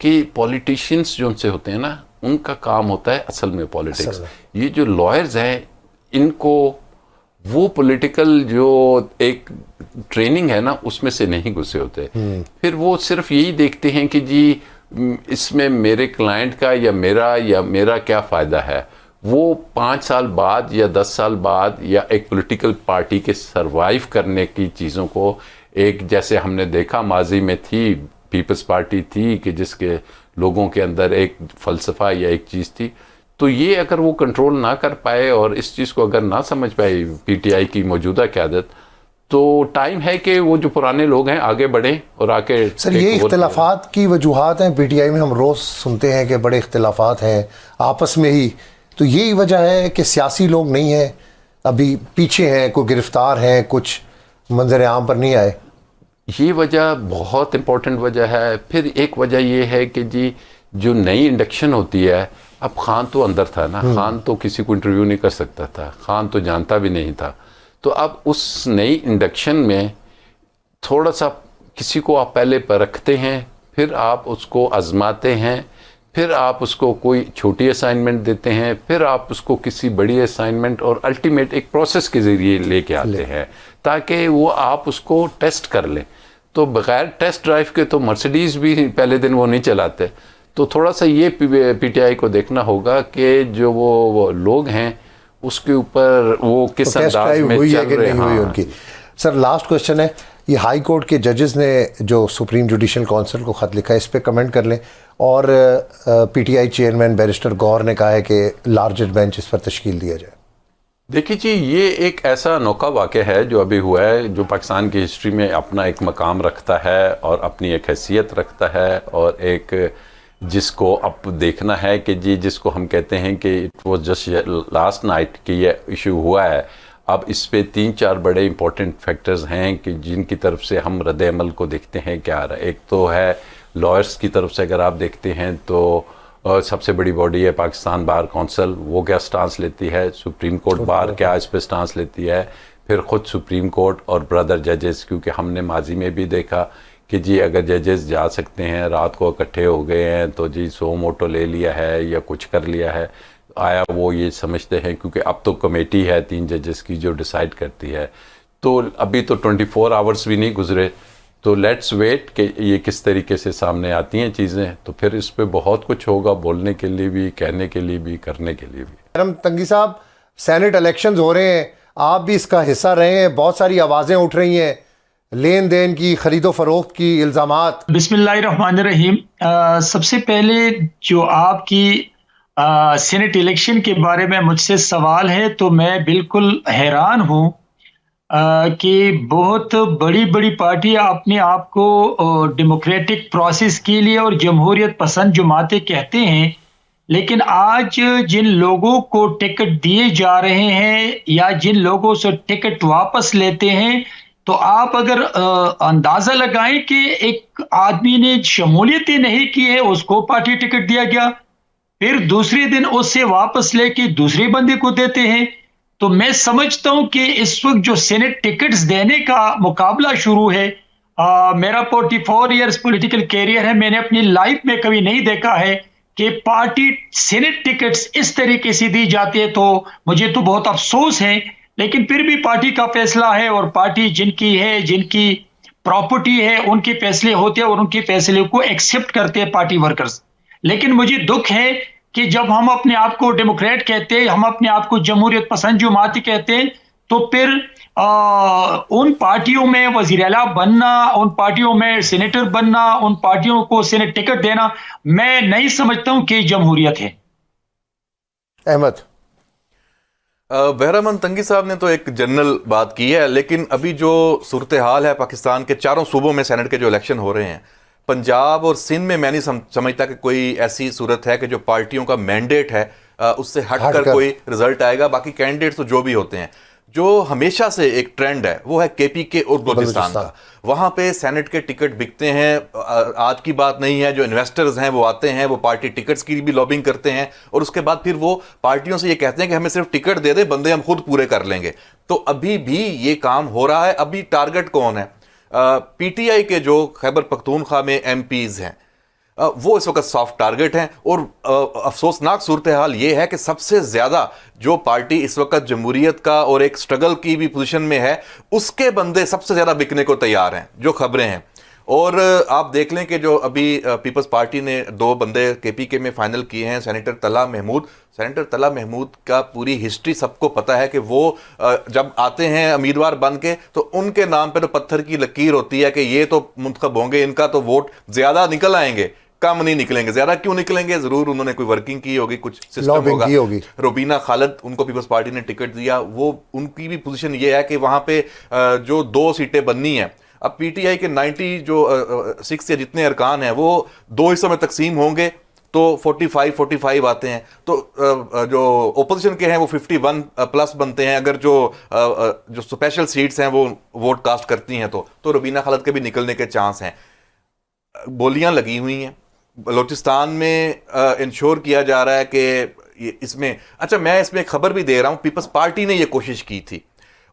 कि पॉलिटिशियंस जो उनसे होते हैं ना, उनका काम होता है असल में पॉलिटिक्स। ये जो लॉयर्स हैं इनको वो पॉलिटिकल जो एक ट्रेनिंग है ना उसमें से नहीं घुसे होते। फिर वो सिर्फ यही देखते हैं कि जी इसमें मेरे क्लाइंट का या मेरा क्या फ़ायदा है। वो 5 साल बाद या 10 साल बाद या एक पॉलिटिकल पार्टी के सरवाइव करने की चीज़ों को, एक जैसे हमने देखा माजी में थी पीपल्स पार्टी थी कि जिसके लोगों के अंदर एक फ़लसफ़ा या एक चीज़ थी, तो ये अगर वो कंट्रोल ना कर पाए और इस चीज़ को अगर ना समझ पाए पीटीआई की मौजूदा क़यादत, तो टाइम है कि वो जो पुराने लोग हैं आगे बढ़ें और आके। सर ये इख्तिलाफात की वजूहात हैं पीटीआई में, हम रोज़ सुनते हैं कि बड़े इख्तिलाफात हैं आपस में ही, तो यही वजह है कि सियासी लोग नहीं हैं, अभी पीछे हैं, कोई गिरफ्तार हैं, कुछ मंजर आम पर नहीं आए। ये वजह बहुत इम्पोर्टेंट वजह है। फिर एक वजह ये है कि जी जो नई इंडक्शन होती है, अब खान तो अंदर था ना, खान तो किसी को इंटरव्यू नहीं कर सकता था, खान तो जानता भी नहीं था। तो अब उस नई इंडक्शन में थोड़ा सा किसी को आप पहले परखते हैं, फिर आप उसको आजमाते हैं, फिर आप उसको कोई छोटी असाइनमेंट देते हैं, फिर आप उसको किसी बड़ी असाइनमेंट और अल्टीमेट एक प्रोसेस के ज़रिए लेके आते हैं ताकि वो आप उसको टेस्ट कर लें। तो बग़ैर टेस्ट ड्राइव के तो मर्सिडीज़ भी पहले दिन वो नहीं चलाते। तो थोड़ा सा ये पीटीआई को देखना होगा कि जो वो लोग हैं उसके ऊपर वो किस अंदाज में चल रहे हैं। उनकी सर लास्ट क्वेश्चन है, ये हाई कोर्ट के जजेस ने जो सुप्रीम जुडिशल काउंसिल को ख़त लिखा है, इस पे कमेंट कर लें। और पीटीआई चेयरमैन बैरिस्टर गौर ने कहा है कि लार्जर बेंच इस पर तश्कील दिया जाए। देखिए जी, ये एक ऐसा अनोखा वाक़या है जो अभी हुआ है, जो पाकिस्तान की हिस्ट्री में अपना एक मकाम रखता है और अपनी एक हैसियत रखता है, और एक जिसको अब देखना है कि जी जिसको हम कहते हैं कि it was just last night कि ये इशू हुआ है, अब इस पे 3-4 बड़े इंपॉर्टेंट फैक्टर्स हैं कि जिनकी तरफ से हम रद्द अमल को देखते हैं क्या आ रहा है। एक तो है लॉयर्स की तरफ से, अगर आप देखते हैं तो सबसे बड़ी बॉडी है पाकिस्तान बार कौंसिल, वो क्या स्टांस लेती है, सुप्रीम कोर्ट बार क्या इस पे स्टांस लेती है, फिर ख़ुद सुप्रीम कोर्ट और ब्रदर जजेस, क्योंकि हमने माजी में भी देखा कि जी अगर जजेस जा सकते हैं, रात को इकट्ठे हो गए हैं तो जी सो मोटो ले लिया है या कुछ कर लिया है, आया वो ये समझते हैं, क्योंकि अब तो कमेटी है 3 जजेस की जो डिसाइड करती है। तो अभी तो 24 आवर्स भी नहीं गुजरे, तो लेट्स वेट कि ये किस तरीके से सामने आती हैं चीज़ें, तो फिर इस पे बहुत कुछ होगा बोलने के लिए भी, कहने के लिए भी, करने के लिए भी। बैरम तंगी साहब, सेनेट इलेक्शंस हो रहे हैं, आप भी इसका हिस्सा रहे हैं, बहुत सारी आवाज़ें उठ रही हैं लेन देन की, खरीदो फरोख्त की, इल्ज़ामात। बिस्मिल्लाहिर्रहमानिर्रहीम। सबसे पहले जो आपकी सेनेट इलेक्शन के बारे में मुझसे सवाल है, तो मैं बिल्कुल हैरान हूँ कि बहुत बड़ी बड़ी पार्टियां अपने आप को डेमोक्रेटिक प्रोसेस के लिए और जमहूरियत पसंद जमातें कहते हैं, लेकिन आज जिन लोगों को टिकट दिए जा रहे हैं या जिन लोगों से टिकट वापस लेते हैं, तो आप अगर अंदाजा लगाएं कि एक आदमी ने शमूलियत ही नहीं की है, उसको पार्टी टिकट दिया गया, फिर दूसरे दिन उससे वापस लेके दूसरे बंदे को देते हैं। तो मैं समझता हूं कि इस वक्त जो सेनेट टिकट्स देने का मुकाबला शुरू है, मेरा 44 इयर्स पॉलिटिकल कैरियर है, मैंने अपनी लाइफ में कभी नहीं देखा है कि पार्टी सेनेट टिकट्स इस तरीके से दी जाती है। तो मुझे तो बहुत अफसोस है, लेकिन फिर भी पार्टी का फैसला है और पार्टी जिनकी है, जिनकी प्रॉपर्टी है, उनके फैसले होते हैं और उनके फैसले को एक्सेप्ट करते हैं पार्टी वर्कर्स। लेकिन मुझे दुख है कि जब हम अपने आप को डेमोक्रेट कहते हैं, हम अपने आप को जमहूरियत पसंद जमात कहते हैं, तो फिर उन पार्टियों में वजीर आला बनना, उन पार्टियों में सेनेटर बनना, उन पार्टियों को सेनेट टिकट देना, मैं नहीं समझता हूं कि जमहूरियत है। अहमद बहरामन तंगी साहब ने तो एक जनरल बात की है, लेकिन अभी जो सूरत हाल है पाकिस्तान के 4 सूबों में सेनेट के जो इलेक्शन हो रहे हैं, पंजाब और सिंध में मैं नहीं समझता कि कोई ऐसी सूरत है कि जो पार्टियों का मैंडेट है उससे हटकर कोई रिजल्ट आएगा। बाकी कैंडिडेट्स तो जो भी होते हैं, जो हमेशा से एक ट्रेंड है वो है केपीके और बलूचिस्तान का। वहां पे सेनेट के टिकट बिकते हैं, आज की बात नहीं है। जो इन्वेस्टर्स हैं वो आते हैं, वो पार्टी टिकट्स की भी लॉबिंग करते हैं और उसके बाद फिर वो पार्टियों से ये कहते हैं कि हमें सिर्फ टिकट दे दे, बंदे हम खुद पूरे कर लेंगे। तो अभी भी ये काम हो रहा है। अभी टारगेट कौन है? पीटीआई के जो खैबर पख्तूनख्वा में एमपीज हैं वो इस वक्त सॉफ्ट टारगेट हैं। और अफसोसनाक सूरत हाल ये है कि सबसे ज़्यादा जो पार्टी इस वक्त जमहूरियत का और एक स्ट्रगल की भी पोजीशन में है, उसके बंदे सबसे ज़्यादा बिकने को तैयार हैं, जो खबरें हैं। और आप देख लें कि जो अभी पीपल्स पार्टी ने 2 बंदे केपीके में फाइनल किए हैं, सेनेटर तला महमूद। सेनेटर तला महमूद का पूरी हिस्ट्री सबको पता है कि वो जब आते हैं उम्मीदवार बन के, तो उनके नाम पे तो पत्थर की लकीर होती है कि ये तो मुंतखब होंगे, इनका तो वोट ज़्यादा निकल आएंगे, कम नहीं निकलेंगे। ज़्यादा क्यों निकलेंगे? ज़रूर उन्होंने कोई वर्किंग की होगी, कुछ सिस्टम होगा। रुबीना खालिद, उनको पीपल्स पार्टी ने टिकट दिया, वो उनकी भी पोजीशन ये है कि वहाँ पे जो 2 सीटें बननी है, अब पीटीआई के 90 जो 6 या जितने अरकान हैं वो 2 हिस्सों में तकसीम होंगे, तो 45 आते हैं। तो जो ओपोजिशन के हैं वो 51 प्लस बनते हैं। अगर जो स्पेशल सीट्स हैं वो वोट कास्ट करती हैं, तो रुबीना खालिद के भी निकलने के चांस हैं। बोलियां लगी हुई हैं बलोचिस्तान में, इंश्योर किया जा रहा है कि इसमें, अच्छा मैं इसमें एक खबर भी दे रहा हूँ, पीपल्स पार्टी ने ये कोशिश की थी,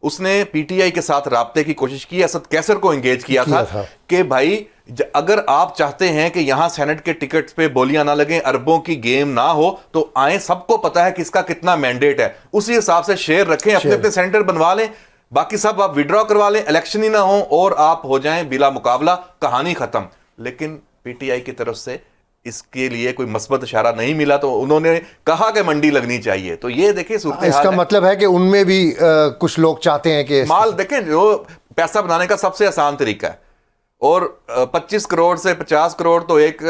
उसने पीटीआई के साथ राब्ते की कोशिश की, असद कैसर को एंगेज किया था कि भाई अगर आप चाहते हैं कि यहां सेनेट के टिकट्स पे बोलियां ना लगें, अरबों की गेम ना हो, तो आए, सबको पता है किसका कितना मैंडेट है, उसी हिसाब से शेयर रखें, अपने अपने सेनेटर बनवा लें, बाकी सब आप विड्रॉ करवा लें, इलेक्शन ही ना हो और आप हो जाएं बिला मुकाबला, कहानी खत्म। लेकिन पीटीआई की तरफ से इसके लिए कोई मस्बत इशारा नहीं मिला, तो उन्होंने कहा कि मंडी लगनी चाहिए। तो ये देखिए सूरत इसका मतलब है कि उनमें भी कुछ लोग चाहते हैं कि माल देखें, जो पैसा बनाने का सबसे आसान तरीका है, और 25 करोड़ से 50 करोड़ तो एक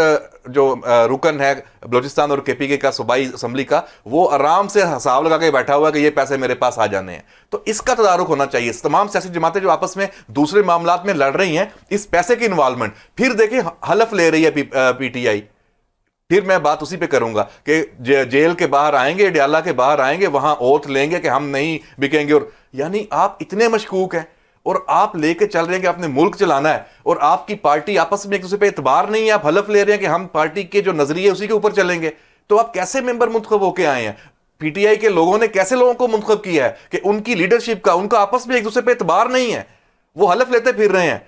जो रुकन है बलोचिस्तान और केपीके का सूबाई असम्बली का, वो आराम से हिसाब लगा के बैठा हुआ है कि ये पैसे मेरे पास आ जाने हैं। तो इसका तदारुक होना चाहिए। तमाम सियासी जमातें जो आपस में दूसरे मामलात में लड़ रही हैं, इस पैसे की इन्वॉल्वमेंट, फिर देखिए हलफ ले रही है पीटीआई। फिर मैं बात उसी पे करूंगा कि जेल के बाहर आएंगे, डयाला के बाहर आएंगे, वहां ओथ लेंगे कि हम नहीं बिकेंगे, और यानी आप इतने मशकूक हैं और आप लेके चल रहे हैं कि आपने मुल्क चलाना है, और आपकी पार्टी आपस में एक दूसरे पे एतबार नहीं है, आप हलफ ले रहे हैं कि हम पार्टी के जो नजरिए उसी के ऊपर चलेंगे। तो आप कैसे मेंबर मुंतखब होके आए हैं? पीटीआई के लोगों ने कैसे लोगों को मुंतखब किया है कि उनकी लीडरशिप का, उनका आपस में एक दूसरे पे एतबार नहीं है, वो हलफ लेते फिर रहे हैं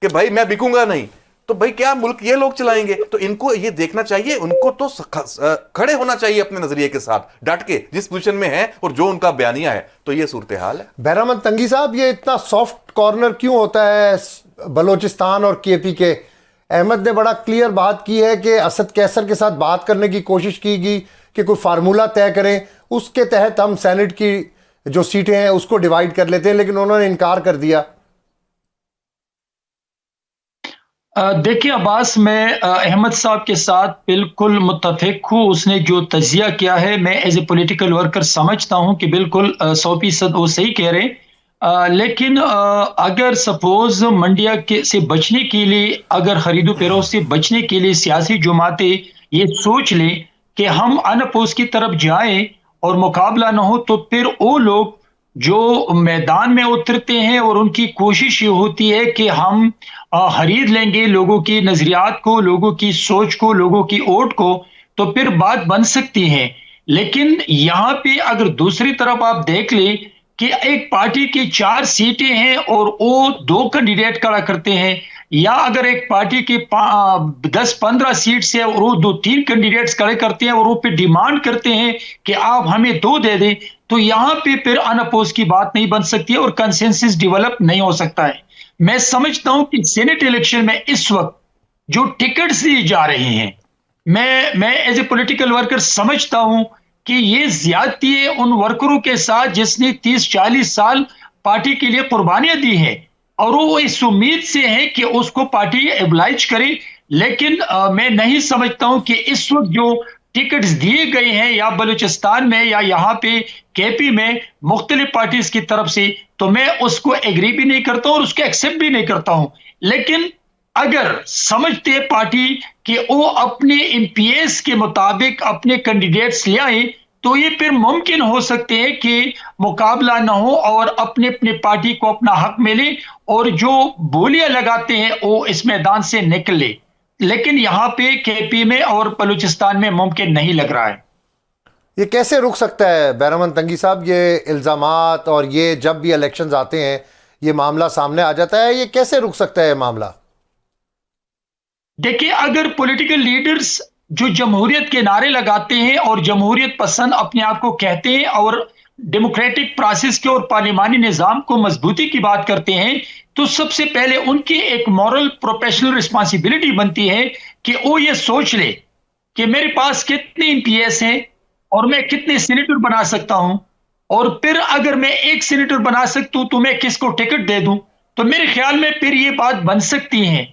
कि भाई मैं बिकूंगा नहीं। तो भाई क्या मुल्क ये लोग चलाएंगे? तो इनको ये देखना चाहिए, उनको तो खड़े होना चाहिए अपने नजरिए के साथ डट के, जिस पोजीशन में है और जो उनका बयानिया है। तो ये सूरत हाल है। बहरामंद तंगी साहब, ये इतना सॉफ्ट कॉर्नर क्यों होता है बलोचिस्तान और केपी के? अहमद ने बड़ा क्लियर बात की है कि असद कैसर के साथ बात करने की कोशिश की गई कि कोई फार्मूला तय करें, उसके तहत हम सेनेट की जो सीटें हैं उसको डिवाइड कर लेते हैं, लेकिन उन्होंने इनकार कर दिया। देखिए अब्बास, मैं अहमद साहब के साथ बिल्कुल मुत्तफिक हूँ। उसने जो तजिया किया है, मैं एज ए पॉलिटिकल वर्कर समझता हूँ कि बिल्कुल 100% वो सही कह रहे हैं। लेकिन अगर सपोज मंडिया के से बचने के लिए, अगर खरीदो फरोख्त से बचने के लिए सियासी जमातें ये सोच लें कि हम अनअपोज की तरफ जाएं और मुकाबला ना हो, तो फिर वो लोग जो मैदान में उतरते हैं और उनकी कोशिश ये होती है कि हम खरीद लेंगे लोगों की नजरियात को, लोगों की सोच को, लोगों की वोट को, तो फिर बात बन सकती है। लेकिन यहाँ पे अगर दूसरी तरफ आप देख लें कि एक पार्टी की 4 सीटें हैं और वो 2 कैंडिडेट खड़ा करते हैं, या अगर एक पार्टी की 10-15 सीट से और वो 2-3 कैंडिडेट्स खड़े करते हैं और वो पे डिमांड करते हैं कि आप हमें 2 दे दें, तो यहां पे फिर अनअपोज की बात नहीं बन सकती है और कंसेंसस डेवलप नहीं हो सकता है। मैं समझता हूं कि सेनेट इलेक्शन में इस वक्त जो टिकट्स दिए जा रहे हैं, मैं एज ए पॉलिटिकल वर्कर समझता हूं कि ये ज्यादती है उन वर्करों के साथ जिसने 30-40 साल पार्टी के लिए कुर्बानियां दी है, और वो इस उम्मीद से है कि उसको पार्टी एबलाइज करे। लेकिन मैं नहीं समझता हूं कि इस वक्त जो टिकट्स दिए गए हैं या बलूचिस्तान में या यहाँ पे केपी में मुख्तलिफ पार्टीज की तरफ से, तो मैं उसको एग्री भी नहीं करता और उसको एक्सेप्ट भी नहीं करता हूं। लेकिन अगर समझते पार्टी कि वो अपने एमपीएस के मुताबिक अपने कैंडिडेट्स ले आए, तो ये फिर मुमकिन हो सकते हैं कि मुकाबला ना हो और अपने अपने पार्टी को अपना हक मिले और जो बोलियां लगाते हैं वो इस मैदान से निकले। लेकिन यहाँ पे केपी में और बलूचिस्तान में मुमकिन नहीं लग रहा है। ये कैसे रुक सकता है बहरामंद तंगी साहब? ये इल्ज़ामात और ये जब भी इलेक्शंस आते हैं ये मामला सामने आ जाता है, ये कैसे रुक सकता है मामला? देखिए, अगर पॉलिटिकल लीडर्स जो जमहूरियत के नारे लगाते हैं और जमहूरियत पसंद अपने आप को कहते हैं और डेमोक्रेटिक प्रोसेस के और पार्लिमानी निज़ाम को मजबूती की बात करते हैं, तो सबसे पहले उनकी एक मॉरल प्रोफेशनल रिस्पॉन्सिबिलिटी बनती है कि वो ये सोच ले कि मेरे पास कितने एमपीएस हैं और मैं कितने सीनेटर बना सकता हूं, और फिर अगर मैं एक सीनेटर बना सकता हूं तो मैं किसको टिकट दे दूं, तो मेरे ख्याल में फिर ये बात बन सकती है।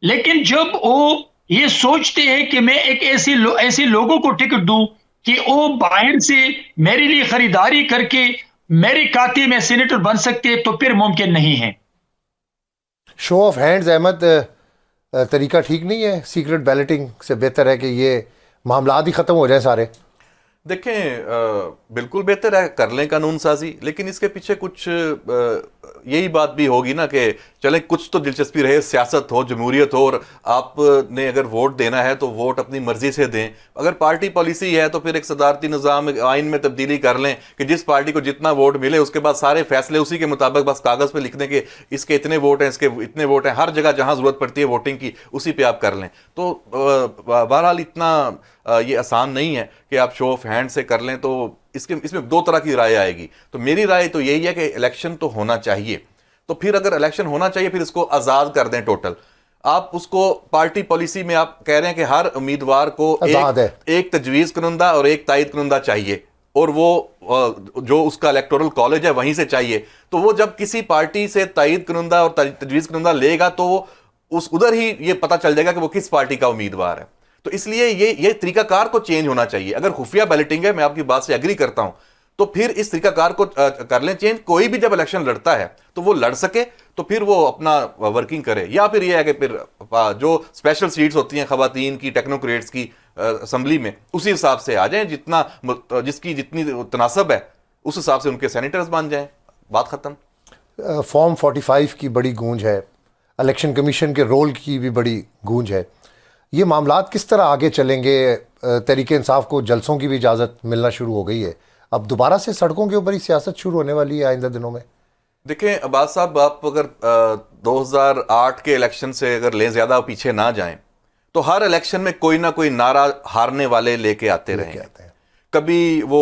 लेकिन जब वो ये सोचते हैं कि मैं एक ऐसे लोगों को टिकट दूं कि वो बाहर से मेरे लिए खरीदारी करके मेरे खाते में सीनेटर बन सकते हैं, तो फिर मुमकिन नहीं है। शो ऑफ हैंड्स अहमद तरीका ठीक नहीं है? सीक्रेट बैलेटिंग से बेहतर है कि ये मामलात ही ख़त्म हो जाए सारे। देखें, बिल्कुल बेहतर है कर लें कानून साजी, लेकिन इसके पीछे कुछ यही बात भी होगी ना कि चलें कुछ तो दिलचस्पी रहे, सियासत हो, जमहूरियत हो, और आपने अगर वोट देना है तो वोट अपनी मर्जी से दें। अगर पार्टी पॉलिसी है तो फिर एक सदारती निज़ाम आइन में तब्दीली कर लें कि जिस पार्टी को जितना वोट मिले उसके बाद सारे फैसले उसी के मुताबिक बस कागज़ पे लिख दें कि इसके इतने वोट हैं, इसके इतने वोट हैं, हर जगह जहाँ ज़रूरत पड़ती है वोटिंग की उसी पे आप कर लें। तो बहरहाल इतना ये आसान नहीं है कि आप शो ऑफ हैंड से कर लें। तो इसमें 2 तरह की राय आएगी। तो मेरी राय तो यही है कि इलेक्शन तो होना चाहिए। तो फिर अगर इलेक्शन होना चाहिए फिर इसको आज़ाद कर दें टोटल। आप उसको पार्टी पॉलिसी में आप कह रहे हैं कि हर उम्मीदवार को एक तजवीज़ कुनंदा और एक तायद कुनंदा चाहिए, और वो जो उसका इलेक्टोरल कॉलेज है वहीं से चाहिए। तो वो जब किसी पार्टी से तायद कुनंदा और तजवीज़ कुनंदा लेगा तो उस उधर ही ये पता चल जाएगा कि वो किस पार्टी का उम्मीदवार है। तो इसलिए ये तरीकाकार को चेंज होना चाहिए। अगर खुफिया बैलेटिंग है, मैं आपकी बात से एग्री करता हूं, तो फिर इस तरीकाकार को कर लें चेंज। कोई भी जब इलेक्शन लड़ता है तो वो लड़ सके, तो फिर वो अपना वर्किंग करे। या फिर ये है कि फिर जो स्पेशल सीट्स होती हैं खवातीन की, टेक्नोक्रेट्स की असम्बली में, उसी हिसाब से आ जाएं, जितनी तनासब है उस हिसाब से उनके सेनेटर्स बन जाएं। बात खत्म। फॉर्म 45 की बड़ी गूंज है, इलेक्शन कमीशन के रोल की भी बड़ी गूंज है। ये मामलात किस तरह आगे चलेंगे? तहरीक इंसाफ को जलसों की भी इजाज़त मिलना शुरू हो गई है, अब दोबारा से सड़कों के ऊपर ही सियासत शुरू होने वाली है आइंदा दिनों में। देखें अब्बास साहब, आप अगर 2008 के इलेक्शन से अगर ले ज़्यादा पीछे ना जाएं तो हर इलेक्शन में कोई ना कोई नारा हारने वाले लेके आते रहे हैं। कभी वो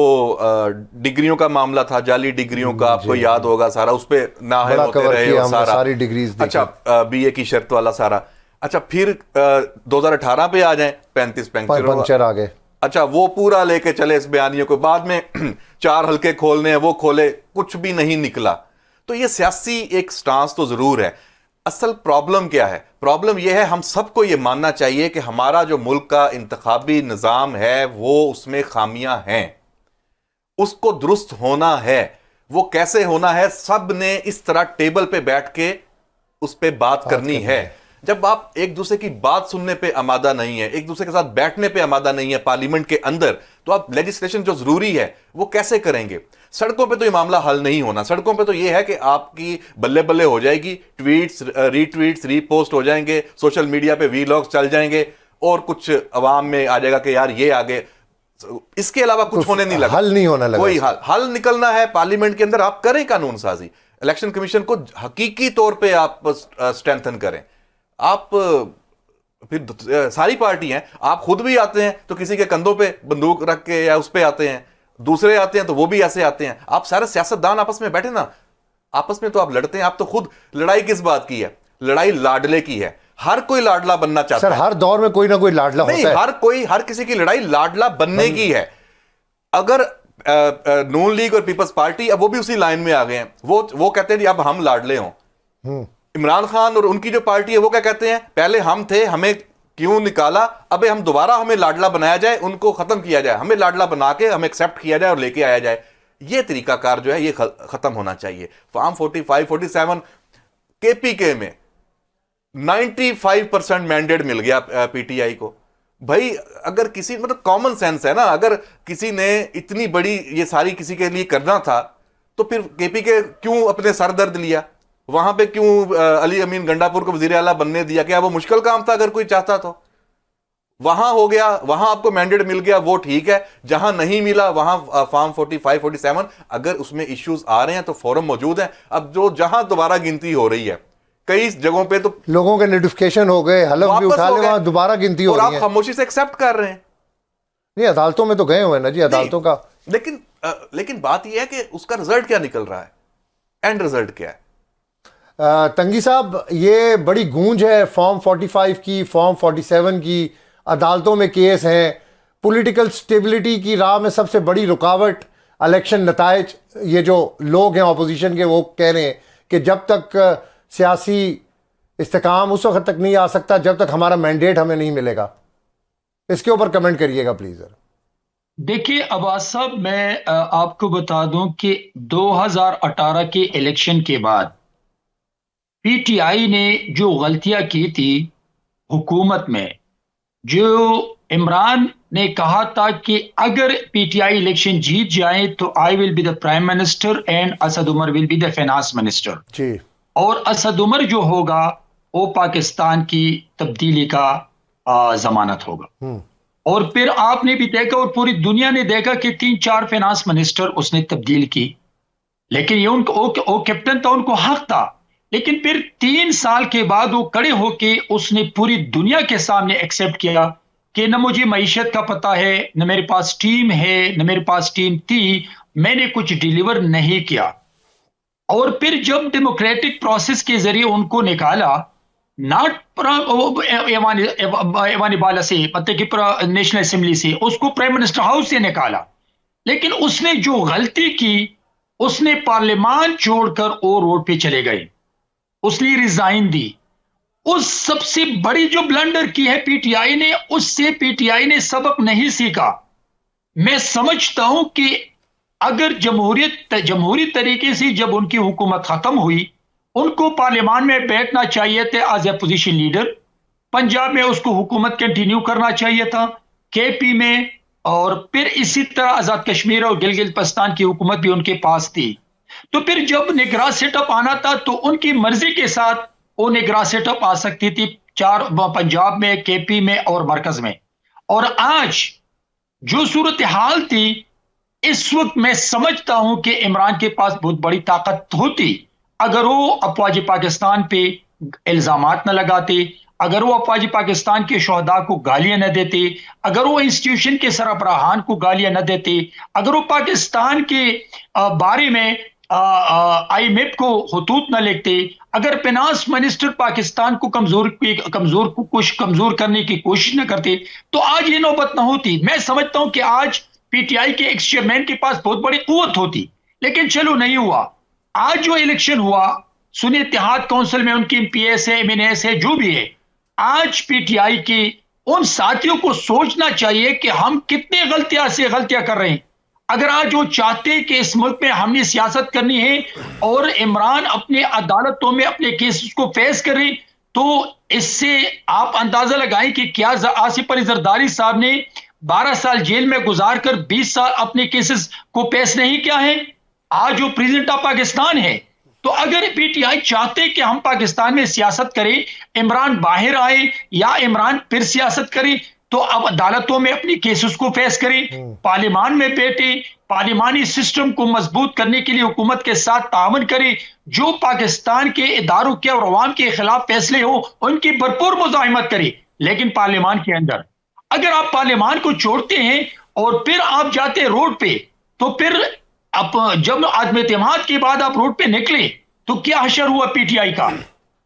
डिग्रियों का मामला था, जाली डिग्रियों का, आपको याद होगा सारा, उस पर नाहर होते रहे और सारा सारी डिग्रीज। अच्छा, बीए की शर्त वाला सारा। अच्छा, फिर 2018 पे आ जाएं, 35 पंचर आ गए। अच्छा, वो पूरा लेके चले इस बयानियों को, बाद में 4 हल्के खोलने हैं, वो खोले, कुछ भी नहीं निकला। तो ये सियासी एक स्टांस तो जरूर है। असल प्रॉब्लम क्या है? प्रॉब्लम यह है, हम सबको ये मानना चाहिए कि हमारा जो मुल्क का इंतखाबी निज़ाम है वो उसमें खामियां हैं, उसको दुरुस्त होना है। वो कैसे होना है? सब ने इस तरह टेबल पे बैठ के उस पर बात करनी है। जब आप एक दूसरे की बात सुनने पे आमादा नहीं है, एक दूसरे के साथ बैठने पे आमादा नहीं है पार्लियामेंट के अंदर, तो आप लेजिस्लेशन जो जरूरी है वो कैसे करेंगे? सड़कों पे तो ये मामला हल नहीं होना। सड़कों पे तो ये है कि आपकी बल्ले बल्ले हो जाएगी, ट्वीट्स, रीट्वीट्स, रीपोस्ट हो जाएंगे, सोशल मीडिया पे वीलॉग्स चल जाएंगे और कुछ अवाम में आ जाएगा कि यार ये आगे, इसके अलावा कुछ होने नहीं लगा, हल नहीं होना लगा। कोई हल निकलना है पार्लियामेंट के अंदर, आप करें कानून साजी, इलेक्शन कमीशन को हकीकी तौर पर आप स्ट्रेंथन करें। आप फिर सारी पार्टी हैं, आप खुद भी आते हैं तो किसी के कंधों पे बंदूक रख के या उस पे आते हैं, दूसरे आते हैं तो वो भी ऐसे आते हैं। आप सारे सियासतदान आपस में बैठे ना, आपस में तो आप लड़ते हैं। आप तो खुद लड़ाई किस बात की है? लड़ाई लाडले की है। हर कोई लाडला बनना चाहता है। सर, हर दौर में कोई ना कोई लाडला नहीं, होता है। हर किसी की लड़ाई लाडला बनने की है। अगर नून लीग और पीपल्स पार्टी, अब वो भी उसी लाइन में आ गए हैं, वो कहते हैं अब हम लाडले हों। इमरान खान और उनकी जो पार्टी है वो क्या कहते हैं? पहले हम थे, हमें क्यों निकाला, अबे हम दोबारा हमें लाडला बनाया जाए, उनको खत्म किया जाए, हमें लाडला बना के हमें एक्सेप्ट किया जाए और लेके आया जाए। ये तरीकाकार जो है ये खत्म होना चाहिए। फॉर्म 45, 47 केपीके में 95% मैंडेट मिल गया पीटीआई को। भाई अगर किसी, मतलब कॉमन सेंस है ना, अगर किसी ने इतनी बड़ी ये सारी किसी के लिए करना था तो फिर केपीके क्यों अपने सर दर्द लिया? वहां पे क्यों अली अमीन गंडापुर को वजीर आला बनने दिया? क्या वो मुश्किल काम था? अगर कोई चाहता तो वहां हो गया, वहां आपको मैंडेट मिल गया, वो ठीक है। जहां नहीं मिला वहां फॉर्म 45, 47 अगर उसमें इश्यूज आ रहे हैं तो फॉर्म मौजूद है। अब जो जहां दोबारा गिनती हो रही है कई जगहों पे तो लोगों के नोटिफिकेशन हो गए, हलफ भी उठा ले, वहां दोबारा गिनती हो रही है और आप खामोशी से एक्सेप्ट कर रहे हैं। नहीं, अदालतों में तो गए हुए ना जी, अदालतों का। लेकिन बात यह है कि उसका रिजल्ट क्या निकल रहा है, एंड रिजल्ट क्या है? तंगी साहब, ये बड़ी गूंज है फॉर्म 45 की, फॉर्म 47 की, अदालतों में केस हैं। पॉलिटिकल स्टेबिलिटी की राह में सबसे बड़ी रुकावट इलेक्शन नताइज। ये जो लोग हैं ऑपोजिशन के, वो कह रहे हैं कि जब तक सियासी इस्तेकाम उस वक्त तक नहीं आ सकता जब तक हमारा मैंडेट हमें नहीं मिलेगा। इसके ऊपर कमेंट करिएगा प्लीज। देखिए अब्बास साहब, मैं आपको बता दूं कि 2018 के इलेक्शन के बाद पीटीआई ने जो गलतियां की थी हुकूमत में, जो इमरान ने कहा था कि अगर पीटीआई इलेक्शन जीत जाए तो I will be the prime minister and Asad Umar will be the finance minister जी, और असद उमर जो होगा वो पाकिस्तान की तब्दीली का जमानत होगा। और फिर आपने भी देखा और पूरी दुनिया ने देखा कि 3-4 फाइनेंस मिनिस्टर उसने तब्दील की, लेकिन ये उनको कैप्टन था, उनको हक था। लेकिन फिर 3 साल के बाद वो खड़े होके उसने पूरी दुनिया के सामने एक्सेप्ट किया कि न मुझे मईशत का पता है, न मेरे पास टीम है, न मेरे पास टीम थी, मैंने कुछ डिलीवर नहीं किया। और फिर जब डेमोक्रेटिक प्रोसेस के जरिए उनको निकाला, नॉट एवानी बाला से, मतलब कि नेशनल असेंबली से, उसको प्राइम मिनिस्टर हाउस से निकाला, लेकिन उसने जो गलती की उसने पार्लियामान छोड़कर और रोड पे चले गए, उसने रिजाइन दी। उस सबसे बड़ी जो ब्लंडर की है पीटीआई ने, उससे पीटीआई ने सबक नहीं सीखा। मैं समझता हूं कि अगर जमहूरी तरीके से जब उनकी हुकूमत खत्म हुई, उनको पार्लियामान में बैठना चाहिए था as a position leader. Punjab में उसको हुकूमत कंटिन्यू करना चाहिए था, केपी में, और फिर इसी तरह आजाद कश्मीर और गिलगित बल्तिस्तान की हुकूमत भी उनके पास थी। तो फिर जब निगरां सेटअप आना था तो उनकी मर्जी के साथ वो निगरां सेटअप आ सकती थी, चार पंजाब में, केपी में और मरकज में। और आज जो सूरत हाल थी, इस वक्त मैं समझता हूं कि इमरान के पास बहुत बड़ी ताकत होती अगर वो अफवाज पाकिस्तान पे इल्जामात न लगाते, अगर वो अफवाज पाकिस्तान के शहदा को गालियां न देते, अगर वो इंस्टीट्यूशन के सरबराहान को गालियां न देते, अगर वो पाकिस्तान के बारे में IMF को खतूत न लिखते, अगर फाइनेंस मिनिस्टर पाकिस्तान को कमजोर करने की कोशिश न करते, तो आज ये नौबत न होती। मैं समझता हूं कि आज PTI के एक चेयरमैन के पास बहुत बड़ी कुव्वत होती, लेकिन चलो नहीं हुआ। आज जो इलेक्शन हुआ, सुन्नी इत्तेहाद काउंसिल में उनकी MPS है, MNS है, जो भी है, आज PTI के उन साथियों को सोचना चाहिए कि हम कितने गलतियां कर रहे हैं। अगर आज वो चाहते कि इस मुल्क में हमने सियासत करनी है और इमरान अपने अदालतों में अपने केसेस को फेस करें, तो इससे आप अंदाजा लगाएं कि क्या आसिफ अली जरदारी साहब ने 12 साल जेल में गुजारकर 20 साल अपने केसेस को पेश नहीं किया है। आज जो प्रेसिडेंट ऑफ पाकिस्तान है, तो अगर PTI चाहते कि हम पाकिस्तान में सियासत करें, इमरान बाहर आए या इमरान फिर सियासत करे, तो अब अदालतों में अपनी केसेस को फेस करें, पार्लियामान में बैठे, पार्लियामानी सिस्टम को मजबूत करने के लिए हुकूमत के साथ तावन करें, जो पाकिस्तान के इदारों के और अवाम के खिलाफ फैसले हो उनकी भरपूर मुजाहिमत करें। लेकिन पार्लियामान के अंदर अगर आप पार्लियामान को छोड़ते हैं और फिर आप जाते हैं रोड पे, तो फिर अब जब आदम एतमाद के बाद आप रोड पे निकले तो क्या हशर हुआ PTI का,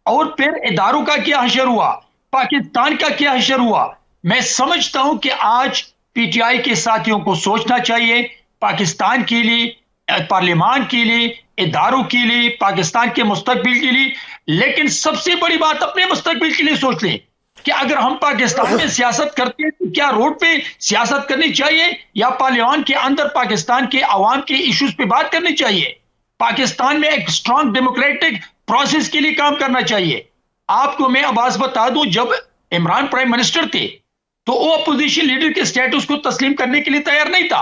और फिर इदारों का क्या हशर हुआ, पाकिस्तान का क्या हशर हुआ। मैं समझता हूं कि आज PTI के साथियों को सोचना चाहिए, पाकिस्तान के लिए, पार्लियामान के लिए, इदारों के लिए, पाकिस्तान के मुस्तकबिल के लिए, लेकिन सबसे बड़ी बात अपने मुस्तकबिल के लिए सोच लें कि अगर हम पाकिस्तान में सियासत करते हैं तो क्या रोड पे सियासत करनी चाहिए या पार्लियामान के अंदर पाकिस्तान के अवाम के इश्यूज पे बात करनी चाहिए। पाकिस्तान में एक स्ट्रांग डेमोक्रेटिक प्रोसेस के लिए काम करना चाहिए। आपको मैं आवाज बता दूं, जब इमरान प्राइम मिनिस्टर थे तो वो अपोजिशन लीडर के स्टेटस को तस्लीम करने के लिए तैयार नहीं था।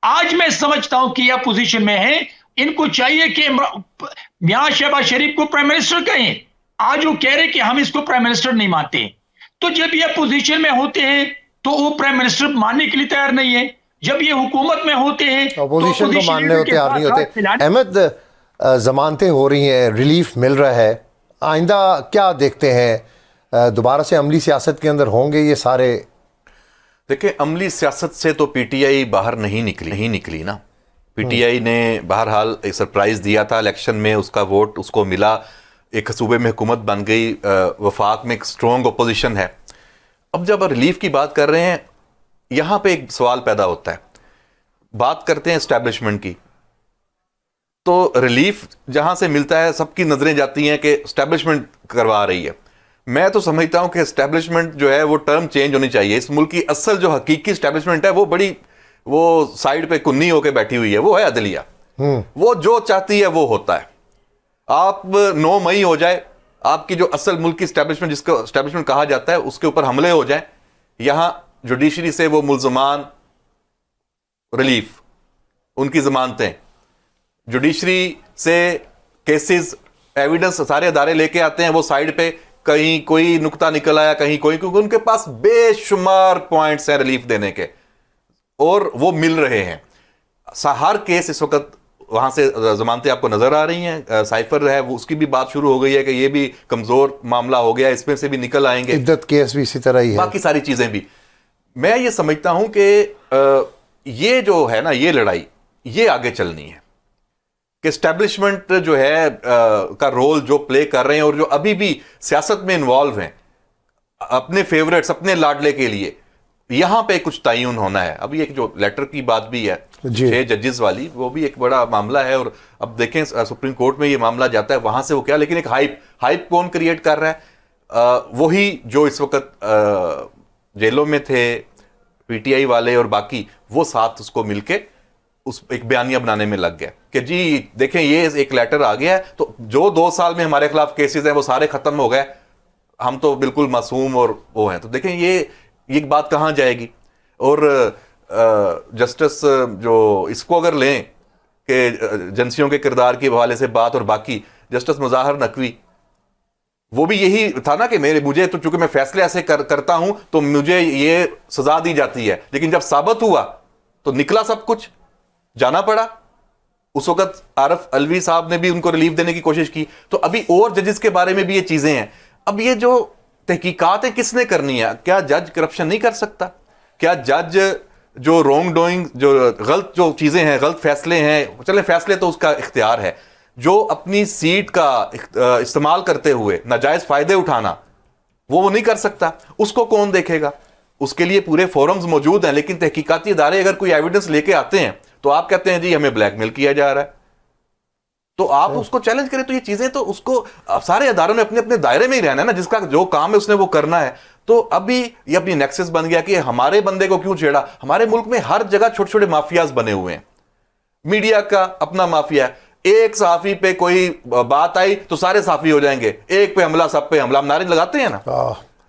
आज मैं समझता हूं कि यह पोजीशन में है, इनको चाहिए कि मियां शहबाज शरीफ को प्राइम मिनिस्टर कहें। आज वो कह रहे कि हम इसको प्राइम मिनिस्टर नहीं मानते, तो जब ये पोजीशन में होते हैं तो वो प्राइम मिनिस्टर मानने के लिए तैयार नहीं है। जब ये हुकूमत में होते हैं अपोजिशन को मानने को तैयार नहीं होते। अहमद, जमानतें हो रही हैं, रिलीफ मिल रहा है, आइंदा क्या देखते हैं? दोबारा से अमली सियासत के अंदर होंगे ये सारे? देखिए, अमली सियासत से तो PTI बाहर नहीं निकली ना। PTI ने बहरहाल एक सरप्राइज दिया था इलेक्शन में, उसका वोट उसको मिला, एक सूबे में हुकूमत बन गई, वफाक में एक स्ट्रॉन्ग अपोजिशन है। अब जब रिलीफ की बात कर रहे हैं, यहां पे एक सवाल पैदा होता है। बात करते हैं एस्टैब्लिशमेंट की, तो रिलीफ जहां से मिलता है सबकी नजरें जाती हैं कि एस्टैब्लिशमेंट करवा रही है। मैं तो समझता हूं कि एस्टैब्लिशमेंट जो है वो टर्म चेंज होनी चाहिए। इस मुल्क की असल जो हकीकी एस्टैब्लिशमेंट है वो साइड पे कुन्नी होकर बैठी हुई है, वो है अदलिया। वो जो चाहती है वो होता है। आप 9 मई हो जाए, आपकी जो असल मुल्क की एस्टैब्लिशमेंट, जिसको एस्टैब्लिशमेंट कहा जाता है, उसके ऊपर हमले हो जाए, यहां जुडिशरी से वो मुल्जमान रिलीफ, उनकी जमानतें, जुडिशरी से केसेस, एविडेंस सारे अदारे लेके आते हैं, वो साइड पे कहीं कोई नुक्ता निकल आया, कहीं कोई, क्योंकि उनके पास बेशुमार पॉइंट्स हैं रिलीफ देने के और वो मिल रहे हैं। हर केस इस वक्त वहां से जमानतें आपको नजर आ रही हैं। साइफर है वो, उसकी भी बात शुरू हो गई है कि ये भी कमजोर मामला हो गया, इसमें से भी निकल आएंगे। इद्दत केस भी इसी तरह ही है, बाकी सारी चीजें भी। मैं ये समझता हूं कि ये जो है ना, ये लड़ाई ये आगे चलनी है कि एस्टैब्लिशमेंट जो है का रोल जो प्ले कर रहे हैं और जो अभी भी सियासत में इन्वॉल्व हैं अपने फेवरेट्स, अपने लाडले के लिए, यहां पे कुछ तयन होना है। अभी एक जो लेटर की बात भी है 6 जजेस वाली, वो भी एक बड़ा मामला है। और अब देखें सुप्रीम कोर्ट में ये मामला जाता है, वहां से वो क्या, लेकिन एक हाइप कौन क्रिएट कर रहा है? वही जो इस वक्त जेलों में थे PTI वाले और बाकी, वो साथ उसको मिलके उस एक बयानिया बनाने में लग गया कि जी देखें ये एक लेटर आ गया है, तो जो 2 साल में हमारे खिलाफ केसेस हैं वो सारे खत्म हो गए, हम तो बिल्कुल मासूम और वो हैं। तो देखें ये बात कहां जाएगी। और जस्टिस जो इसको अगर लें कि एजेंसियों के किरदार के हवाले से बात, और बाकी जस्टिस मुज़ाहिर नकवी, वो भी यही था ना कि मुझे तो चूंकि मैं फैसले ऐसे करता हूं तो मुझे ये सजा दी जाती है, लेकिन जब साबित हुआ तो निकला सब कुछ, जाना पड़ा। उस वक्त आरिफ अलवी साहब ने भी उनको रिलीफ देने की कोशिश की। तो अभी और जजेस के बारे में भी ये चीजें हैं। अब ये जो तहकीकात है किसने करनी है? क्या जज करप्शन नहीं कर सकता? क्या जज जो रॉन्ग डूइंग, जो गलत जो चीजें हैं, गलत फैसले हैं, चले फैसले तो उसका इख्तियार है, जो अपनी सीट का इस्तेमाल करते हुए नाजायज फायदे उठाना, वो नहीं कर सकता? उसको कौन देखेगा? उसके लिए पूरे फोरम्स मौजूद हैं, लेकिन तहकीकाती इदारे अगर कोई एविडेंस लेके आते हैं तो आप कहते हैं जी हमें ब्लैकमेल किया जा रहा है। तो आप उसको चैलेंज करें। तो ये चीजें तो उसको सारे अदारों ने अपने अपने दायरे में ही रहना है ना, जिसका जो काम है उसने वो करना है। तो अभी ये अपनी नेक्सस बन गया कि हमारे बंदे को क्यों छेड़ा। हमारे मुल्क में हर जगह छोटे छोटे माफियाज बने हुए हैं। मीडिया का अपना माफिया है। एक सहाफी पे कोई बात आई तो सारे सहाफी हो जाएंगे, एक पे हमला सब पे हमला, हम नारे लगाते हैं ना।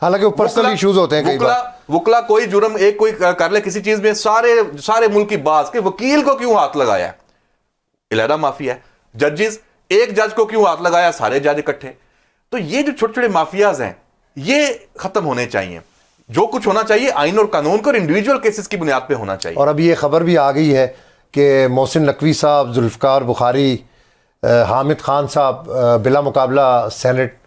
हालांकि वो पर्सनल इश्यूज होते हैं कई बार। वुकला कोई जुर्म एक कोई कर ले किसी चीज में, सारे मुल्क की बात के वकील को क्यों हाथ लगाया, इलादा माफिया है। जजेस, एक जज को क्यों हाथ लगाया, सारे जज इकट्ठे। तो ये जो छोटे छोटे माफियाज हैं ये खत्म होने चाहिए। जो कुछ होना चाहिए आइन और कानून को इंडिविजुअल केसेस की बुनियाद पे होना चाहिए। और अभी ये खबर भी आ गई है कि मोहसिन नकवी साहब, जुल्फ़िकार बुखारी, हामिद खान साहब बिला मुकाबला सेनेट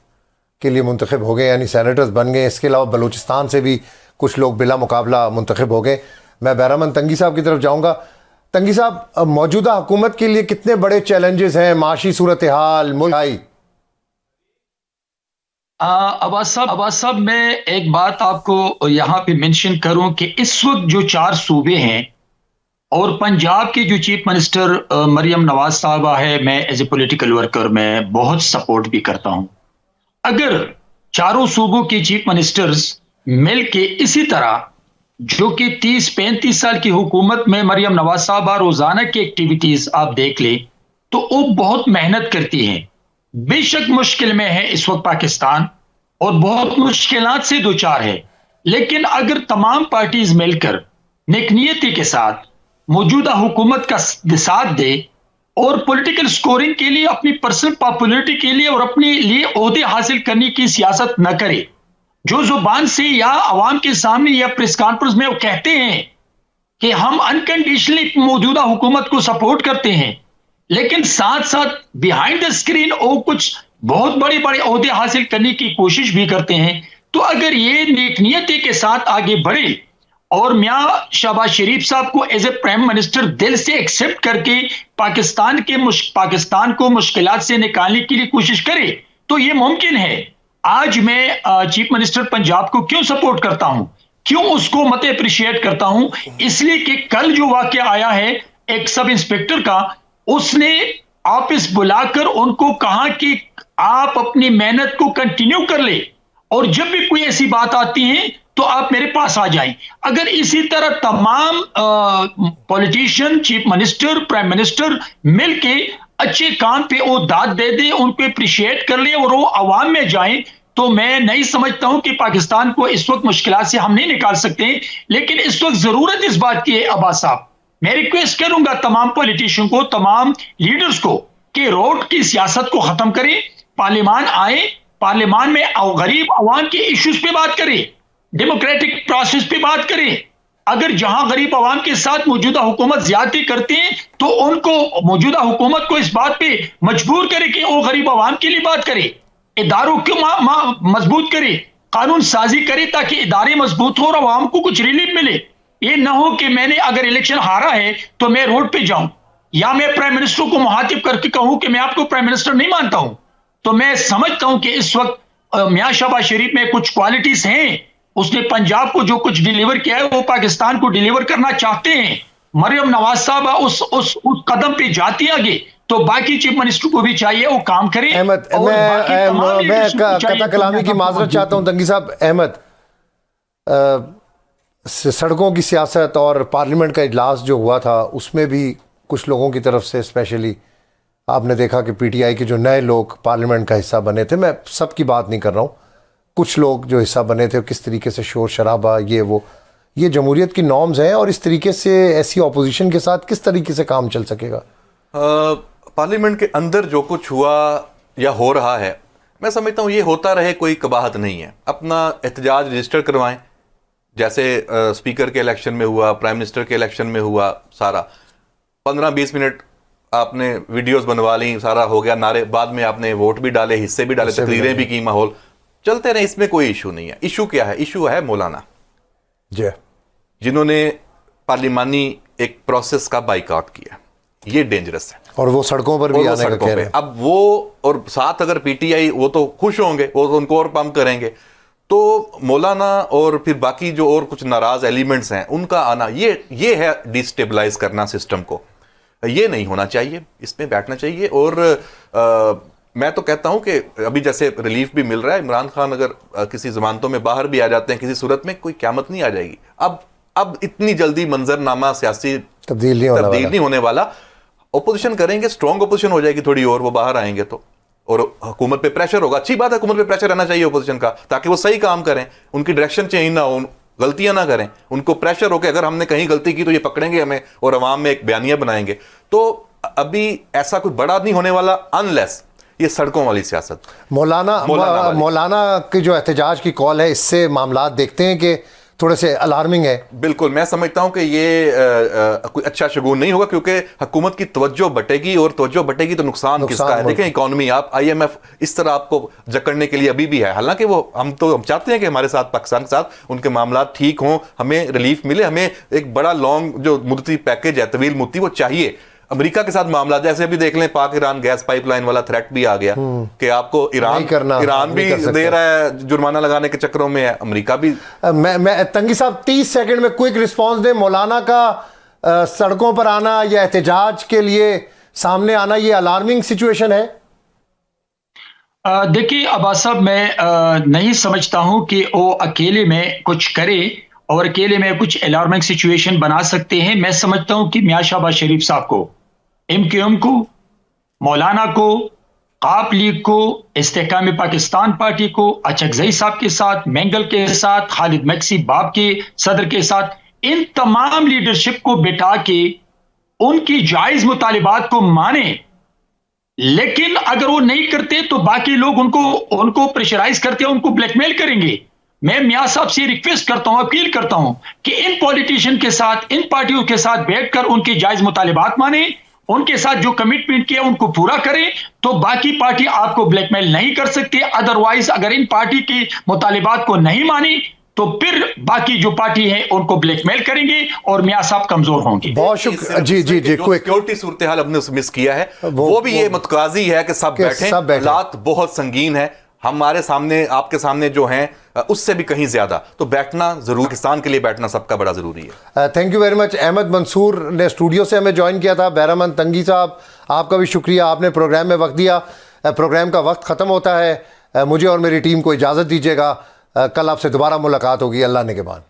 के लिए मुंतखब हो गए, यानी सेनेटर्स बन गए। इसके अलावा बलूचिस्तान से भी कुछ लोग बिला मुकाबला मुंतखब हो गए। मैं बहरामंद तंगी साहब की तरफ जाऊँगा। तंगी साहब, मौजूदा हुकूमत के लिए कितने बड़े चैलेंजेस हैं? माशी सूरत हाल, मुल्क अब्बास साहब, मैं एक बात आपको यहाँ पे मेंशन करूं कि इस वक्त जो 4 सूबे हैं और पंजाब के जो चीफ मिनिस्टर मरियम नवाज साहबा है, मैं एज ए पॉलिटिकल वर्कर मैं बहुत सपोर्ट भी करता हूं। अगर चारों सूबों के चीफ मिनिस्टर्स मिल के इसी तरह, जो कि 30-35 साल की हुकूमत में मरियम नवाज साहबा रोजाना की एक्टिविटीज आप देख ले तो वो बहुत मेहनत करती हैं। बेशक मुश्किल में है इस वक्त पाकिस्तान और बहुत मुश्किलात से दो चार है, लेकिन अगर तमाम पार्टीज मिलकर नेकनियती के साथ मौजूदा हुकूमत का साथ दे और पॉलिटिकल स्कोरिंग के लिए, अपनी पर्सनल पॉपुलरिटी के लिए और अपने लिए ओहदे हासिल करने की सियासत न करे, जो जुबान से या अवाम के सामने या प्रेस कॉन्फ्रेंस में वो कहते हैं कि हम अनकंडीशनली मौजूदा हुकूमत को सपोर्ट करते हैं, लेकिन साथ साथ बिहाइंड द स्क्रीन वो कुछ बहुत बड़े बड़े ओहदे हासिल करने की कोशिश भी करते हैं। तो अगर ये नेकनियती के साथ आगे बढ़े और मियां शहबाज शरीफ साहब को एज ए प्राइम मिनिस्टर दिल से एक्सेप्ट करके पाकिस्तान को मुश्किलात से निकालने के लिए कोशिश करे तो ये मुमकिन है। आज मैं चीफ मिनिस्टर पंजाब को क्यों सपोर्ट करता हूं, क्यों उसको मत अप्रिशिएट करता हूं, इसलिए कि कल जो वाकया आया है एक सब इंस्पेक्टर का, उसने ऑफिस बुलाकर उनको कहा कि आप अपनी मेहनत को कंटिन्यू कर ले और जब भी कोई ऐसी बात आती है तो आप मेरे पास आ जाएं। अगर इसी तरह तमाम politician, chief minister, prime minister मिलके अच्छे काम पे वो दाद दे दे, उनको अप्रिशिएट कर ले और वो अवाम में जाए, तो मैं नहीं समझता हूं कि पाकिस्तान को इस वक्त मुश्किलात से हम नहीं निकाल सकते। लेकिन इस वक्त जरूरत इस बात की है अब्बास साहब, मैं रिक्वेस्ट करूंगा तमाम पॉलिटिशियन को, तमाम लीडर्स को कि रोड की सियासत को खत्म करें, पार्लियामान आए, पार्लियामान में गरीब अवाम के इश्यूज पे बात करें, डेमोक्रेटिक प्रोसेस पे बात करें। अगर जहां गरीब अवाम के साथ मौजूदा हुकूमत ज्यादती करती है तो उनको, मौजूदा हुकूमत को इस बात पे मजबूर करे कि वो गरीब अवाम के लिए बात करे, इदारों क्यों मजबूत करे, कानून साजी करे ताकि इदारे मजबूत हो और अवाम को कुछ रिलीफ मिले। ये ना हो कि मैंने अगर इलेक्शन हारा है तो मैं रोड पे जाऊं या मैं प्राइम मिनिस्टर को मुहातिब करके कहूं कि मैं आपको प्राइम मिनिस्टर नहीं मानता हूं। तो मैं समझता हूं कि इस वक्त मियां शहबाज शरीफ में कुछ क्वालिटीज हैं, उसने पंजाब को जो कुछ डिलीवर किया है वो पाकिस्तान को डिलीवर करना चाहते हैं। मरियम नवाज साहबा उस कदम पे जाती आगे, तो बाकी चीफ मिनिस्टर को भी चाहिए वो काम करें। अहमद, मैं कता कलामी की माजरत चाहता हूं तंगी साहब। अहमद, सड़कों की सियासत और पार्लियामेंट का इजलास जो हुआ था उसमें भी कुछ लोगों की तरफ से, स्पेशली आपने देखा कि पीटीआई के जो नए लोग पार्लियामेंट का हिस्सा बने थे, मैं सबकी बात नहीं कर रहा हूँ, कुछ लोग जो हिस्सा बने थे किस तरीके से शोर शराबा, ये जमहूरियत की नॉर्म्स हैं और इस तरीके से ऐसी ऑपोजिशन के साथ किस तरीके से काम चल सकेगा? पार्लियामेंट के अंदर जो कुछ हुआ या हो रहा है, मैं समझता हूँ ये होता रहे, कोई कबाहत नहीं है। अपना एहतजाज रजिस्टर करवाएं, जैसे स्पीकर के इलेक्शन में हुआ, प्राइम मिनिस्टर के इलेक्शन में हुआ, सारा 15-20 मिनट आपने वीडियोस बनवा ली, सारा हो गया, नारे, बाद में आपने वोट भी डाले, हिस्से भी डाले, तकरीरें भी की, माहौल चलते रहे, इसमें कोई इशू नहीं है। इशू क्या है? इशू है मौलाना जी, जिन्होंने पार्लिमानी एक प्रोसेस का बाइकआउट किया। ये डेंजरस है, और वो सड़कों पर भी आने का कह रहे हैं। अब वो और साथ अगर पीटीआई, वो तो खुश होंगे, वो तो उनको और पंप करेंगे। तो मौलाना और फिर बाकी जो और कुछ नाराज एलिमेंट्स हैं, उनका आना, ये है डिस्टेबलाइज करना सिस्टम को। ये नहीं होना चाहिए, इसमें बैठना चाहिए। और मैं तो कहता हूं कि अभी जैसे रिलीफ भी मिल रहा है, इमरान खान अगर किसी जमानतों में बाहर भी आ जाते हैं किसी सूरत में, कोई क़यामत नहीं आ जाएगी। अब इतनी जल्दी मंजरनामा सियासी तब्दील नहीं होने वाला। ओपोजिशन करेंगे, स्ट्रॉन्ग ओपोजिशन हो जाएगी थोड़ी, और वो बाहर आएंगे तो, और हुकूमत पे प्रेशर होगा। अच्छी बात है, हुकूमत पे प्रेशर रहना चाहिए ओपोजिशन का, ताकि वो सही काम करें, उनकी डायरेक्शन चेंज ना हो, गलतियां ना करें। उनको प्रेशर हो कि अगर हमने कहीं गलती की तो ये पकड़ेंगे हमें और अवाम में एक बयानिया बनाएंगे। तो अभी ऐसा कुछ बड़ा नहीं होने वाला, अनलेस ये सड़कों वाली सियासत। मौलाना की जो एहतजाज की कॉल है, इससे मामलात देखते हैं कि थोड़े से अलार्मिंग है। बिल्कुल, मैं समझता हूं कि ये कोई अच्छा शगुन नहीं होगा, क्योंकि हुकूमत की तवज्जो बटेगी, और तवज्जो बटेगी तो नुकसान किसका है? देखें इकॉनमी, आप IMF इस तरह आपको जकड़ने के लिए अभी भी है। हालांकि वो हम चाहते हैं कि हमारे साथ, पाकिस्तान के साथ उनके मामलात ठीक हों, हमें रिलीफ मिले, हमें एक बड़ा लॉन्ग जो मुद्दती पैकेज है, तवील मुद्दती, वो चाहिए। अमेरिका के साथ मामला, जैसे अभी देख लें, पाक ईरान गैस पाइपलाइन वाला थ्रेट भी आ गया कि आपको ईरान भी दे रहा है, जुर्माना लगाने के चक्करों में है, अमेरिका भी। मैं तंगी साहब 30 सेकंड में क्विक रिस्पांस दें। मौलाना का सड़कों पर आना या एहतजाज के लिए सामने आना, ये अलार्मिंग सिचुएशन है? देखिए अब्बास साहब, मैं नहीं समझता हूं कि वो अकेले में कुछ करे और अकेले में कुछ अलार्मिंग सिचुएशन बना सकते हैं। मैं समझता हूं कि मियां शहबाज शरीफ साहब को, MQM को, मौलाना को, आप लीग को, इस्तेहकाम पाकिस्तान पार्टी को, अचकजई साहब के साथ, मेंगल के साथ, खालिद मैक्सी बाप के सदर के साथ, इन तमाम लीडरशिप को बिठा के उनकी जायज मुतालिबात को माने। लेकिन अगर वो नहीं करते तो बाकी लोग उनको प्रेशराइज करते हैं, उनको ब्लैकमेल करेंगे। मैं मियां साहब से रिक्वेस्ट करता हूं, अपील करता हूं कि इन पॉलिटिशियन के साथ, इन पार्टियों के साथ बैठकर उनके जायज मुतालिबात माने, उनके साथ जो कमिटमेंट किया उनको पूरा करें, तो बाकी पार्टी आपको ब्लैकमेल नहीं कर सकती। अदरवाइज अगर इन पार्टी के मुतालिबात को नहीं मानी तो फिर बाकी जो पार्टी है उनको ब्लैकमेल करेंगे और मियां साहब कमजोर होंगे। बहुत शुक्रिया। जी जी जी, सिक्योरिटी सूरत हाल हमने मिस किया है, वो भी ये मुतकाजी है कि सब बैठे। हालात बहुत संगीन है हमारे सामने, आपके सामने जो हैं उससे भी कहीं ज्यादा, तो बैठना जरूर, पाकिस्तान के लिए बैठना सबका बड़ा जरूरी है। Thank you very much. Ahmad Mansoor ने स्टूडियो से हमें ज्वाइन किया था। बहरामंद तंगी साहब, आपका भी शुक्रिया, आपने प्रोग्राम में वक्त दिया। प्रोग्राम का वक्त ख़त्म होता है, मुझे और मेरी टीम को इजाज़त दीजिएगा। कल आपसे दोबारा मुलाकात होगी, अल्लाह ने के बाद।